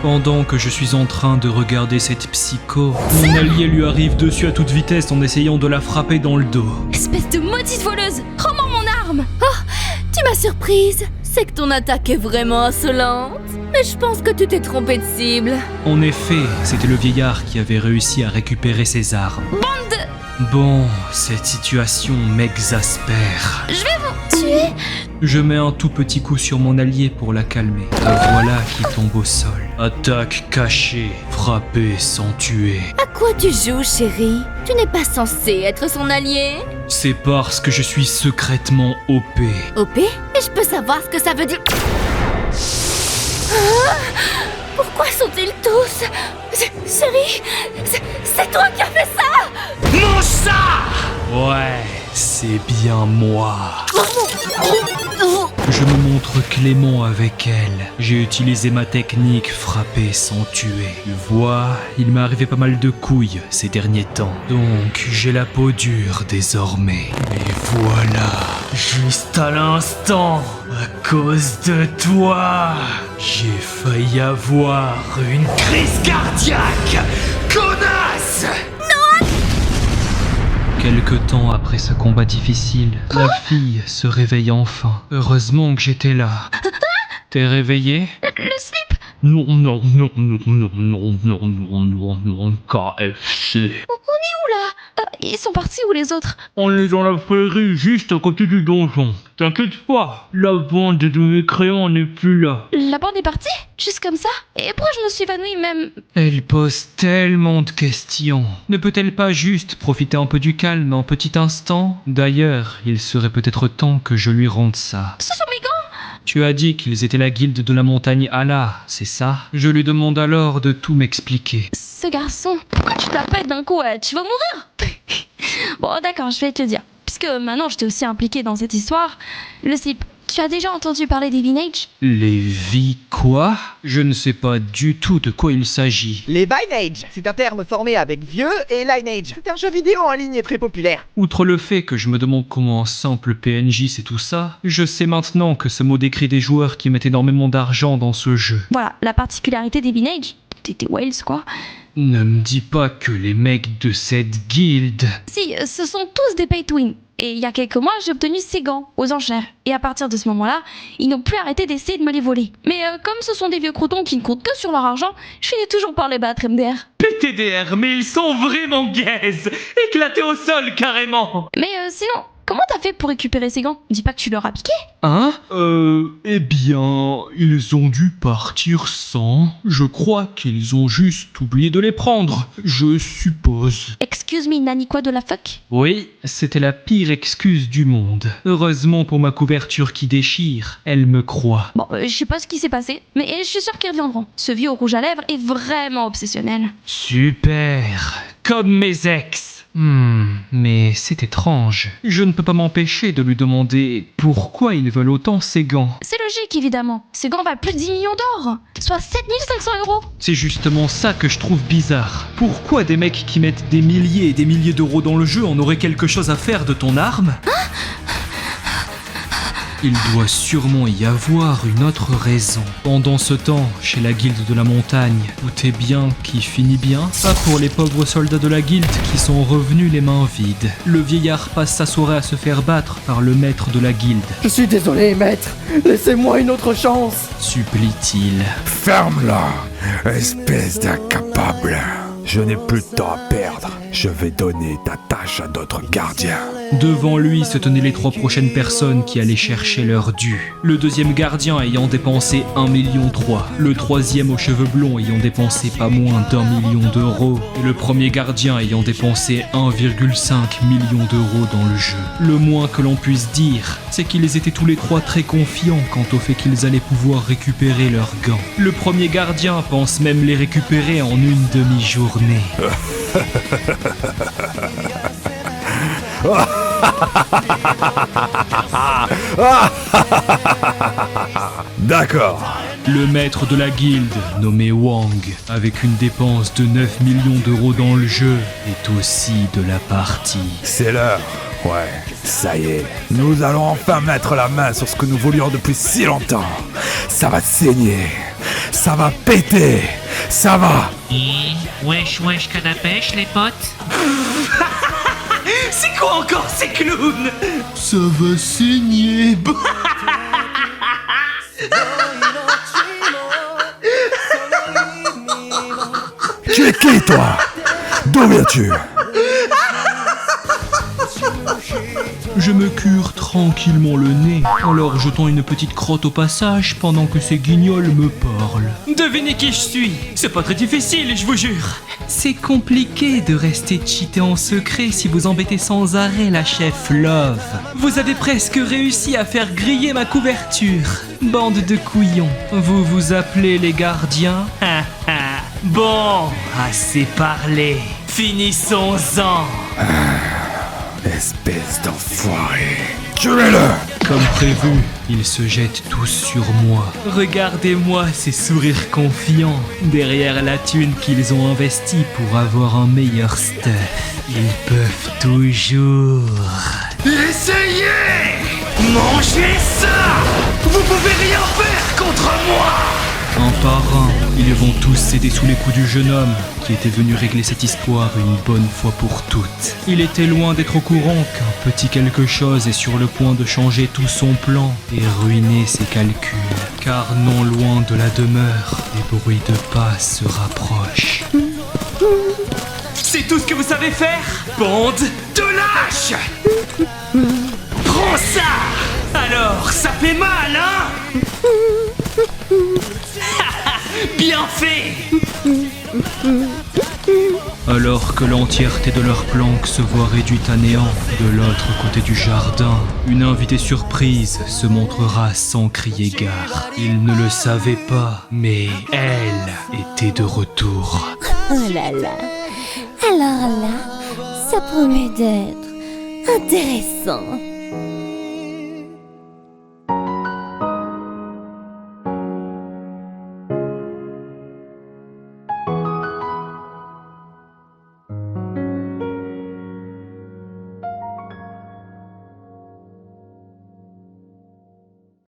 Pendant que je suis en train de regarder cette psycho, mon allié lui arrive dessus à toute vitesse en essayant de la frapper dans le dos. Espèce de maudite voleuse! Rends-moi mon arme! Oh, tu m'as surprise. C'est que ton attaque est vraiment insolente. Mais je pense que tu t'es trompé de cible. En effet, c'était le vieillard qui avait réussi à récupérer ses armes. Bande de... Bon, cette situation m'exaspère. Je vais vous tuer! Je mets un tout petit coup sur mon allié pour la calmer. La voilà qui tombe au sol. Attaque cachée, frapper sans tuer. À quoi tu joues, chérie? Tu n'es pas censé être son allié? C'est parce que je suis secrètement OP. OP? Et je peux savoir ce que ça veut dire? Ah, pourquoi sont-ils tous? Chérie, c'est toi qui as fait ça! Mange ça! Ouais, c'est bien moi. Je me montre clément avec elle. J'ai utilisé ma technique frapper sans tuer. Tu vois, il m'est arrivé pas mal de couilles ces derniers temps. Donc j'ai la peau dure désormais. Et voilà, juste à l'instant, à cause de toi, j'ai failli avoir une crise cardiaque. Connasse! Quelque temps après ce combat difficile, la fille se réveille enfin. Heureusement que j'étais là. T'es réveillé? Le slip! Non, KFC. On est où là? Ils sont partis où les autres? On est dans la prairie, juste à côté du donjon. T'inquiète pas, la bande de mécréants n'est plus là. La bande est partie? Juste comme ça? Et pourquoi je me suis évanouie même? Elle pose tellement de questions. Ne peut-elle pas juste profiter un peu du calme un petit instant? D'ailleurs, il serait peut-être temps que je lui rende ça. Ce sont mes gants! Tu as dit qu'ils étaient la guilde de la montagne Allah, c'est ça? Je lui demande alors de tout m'expliquer. Ce garçon, pourquoi tu te la pètes d'un coup? Tu vas mourir? Bon, d'accord, je vais te le dire. Puisque maintenant j'étais aussi impliquée dans cette histoire. Le slip, tu as déjà entendu parler des Lineage? Les vies quoi? Je ne sais pas du tout de quoi il s'agit. Les Lineage, c'est un terme formé avec vieux et Lineage. C'est un jeu vidéo en ligne très populaire. Outre le fait que je me demande comment un simple PNJ c'est tout ça, je sais maintenant que ce mot décrit des joueurs qui mettent énormément d'argent dans ce jeu. Voilà, la particularité des Lineage, t'étais Wales quoi. Ne me dis pas que les mecs de cette guilde... Si, ce sont tous des pay to win. Et il y a quelques mois, j'ai obtenu ces gants aux enchères. Et à partir de ce moment-là, ils n'ont plus arrêté d'essayer de me les voler. Mais comme ce sont des vieux croutons qui ne comptent que sur leur argent, je finis toujours par les battre, MDR. PTDR, mais ils sont vraiment gaze! Éclatés au sol, carrément! Mais sinon, comment t'as fait pour récupérer ces gants? Dis pas que tu leur as piqué? Hein? Eh bien, ils ont dû partir sans. Je crois qu'ils ont juste oublié de les prendre, je suppose. Excuse me, Nani quoi de la fuck? Oui, c'était la pire excuse du monde. Heureusement pour ma couverture qui déchire, elle me croit. Bon, je sais pas ce qui s'est passé, mais je suis sûre qu'ils reviendront. Ce vieux au rouge à lèvres est vraiment obsessionnel. Super, comme mes ex. Mais c'est étrange. Je ne peux pas m'empêcher de lui demander pourquoi ils veulent autant ces gants. C'est logique, évidemment. Ces gants valent plus de 10 millions d'or, soit 7500 €. C'est justement ça que je trouve bizarre. Pourquoi des mecs qui mettent des milliers et des milliers d'euros dans le jeu en auraient quelque chose à faire de ton arme ? Il doit sûrement y avoir une autre raison. Pendant ce temps, chez la guilde de la montagne, tout est bien qui finit bien. Pas pour les pauvres soldats de la guilde qui sont revenus les mains vides. Le vieillard passe sa soirée à se faire battre par le maître de la guilde. Je suis désolé, maître. Laissez-moi une autre chance. Supplie-t-il. Ferme-la, espèce d'incapable. Je n'ai plus de temps à perdre. Je vais donner ta tâche à d'autres gardiens. Devant lui se tenaient les 3 prochaines personnes qui allaient chercher leur dû. Le deuxième gardien ayant dépensé 1,3 million. Le troisième aux cheveux blonds ayant dépensé pas moins d'1 million d'euros. Et le premier gardien ayant dépensé 1,5 million d'euros dans le jeu. Le moins que l'on puisse dire, c'est qu'ils étaient tous les 3 très confiants quant au fait qu'ils allaient pouvoir récupérer leurs gants. Le premier gardien pense même les récupérer en une demi-journée. D'accord. Le maître de la guilde, nommé Wang, avec une dépense de 9 millions d'euros dans le jeu, est aussi de la partie. C'est l'heure. Ouais, ça y est. Nous allons enfin mettre la main sur ce que nous voulions depuis si longtemps. Ça va saigner. Ça va péter. Ça va. Wesh canne à pêche les potes. C'est quoi encore ces clowns? Ça va saigner. Tu es qui, toi? D'où viens-tu? Je me cure tranquillement le nez en leur jetant une petite crotte au passage pendant que ces guignols me parlent. Devinez qui je suis. C'est pas très difficile, je vous jure. C'est compliqué de rester cheaté en secret si vous embêtez sans arrêt la chef Love. Vous avez presque réussi à faire griller ma couverture. Bande de couillons. Vous vous appelez les gardiens? Bon, assez parlé. Finissons-en. Espèce d'enfoiré. Tuez-le! Comme prévu, ils se jettent tous sur moi. Regardez-moi ces sourires confiants derrière la thune qu'ils ont investie pour avoir un meilleur stuff. Ils peuvent toujours... Essayez! Mangez ça! Vous pouvez rien faire contre moi! Un par un, ils vont tous céder sous les coups du jeune homme qui était venu régler cette histoire une bonne fois pour toutes. Il était loin d'être au courant qu'un petit quelque chose est sur le point de changer tout son plan et ruiner ses calculs. Car non loin de la demeure, les bruits de pas se rapprochent. C'est tout ce que vous savez faire? Bande de lâches! Prends ça! Alors, ça fait mal, hein? Bien fait! Alors que l'entièreté de leur planque se voit réduite à néant, de l'autre côté du jardin, une invitée surprise se montrera sans crier gare. Ils ne le savaient pas, mais elle était de retour. Oh là là. Alors là, ça promet d'être intéressant.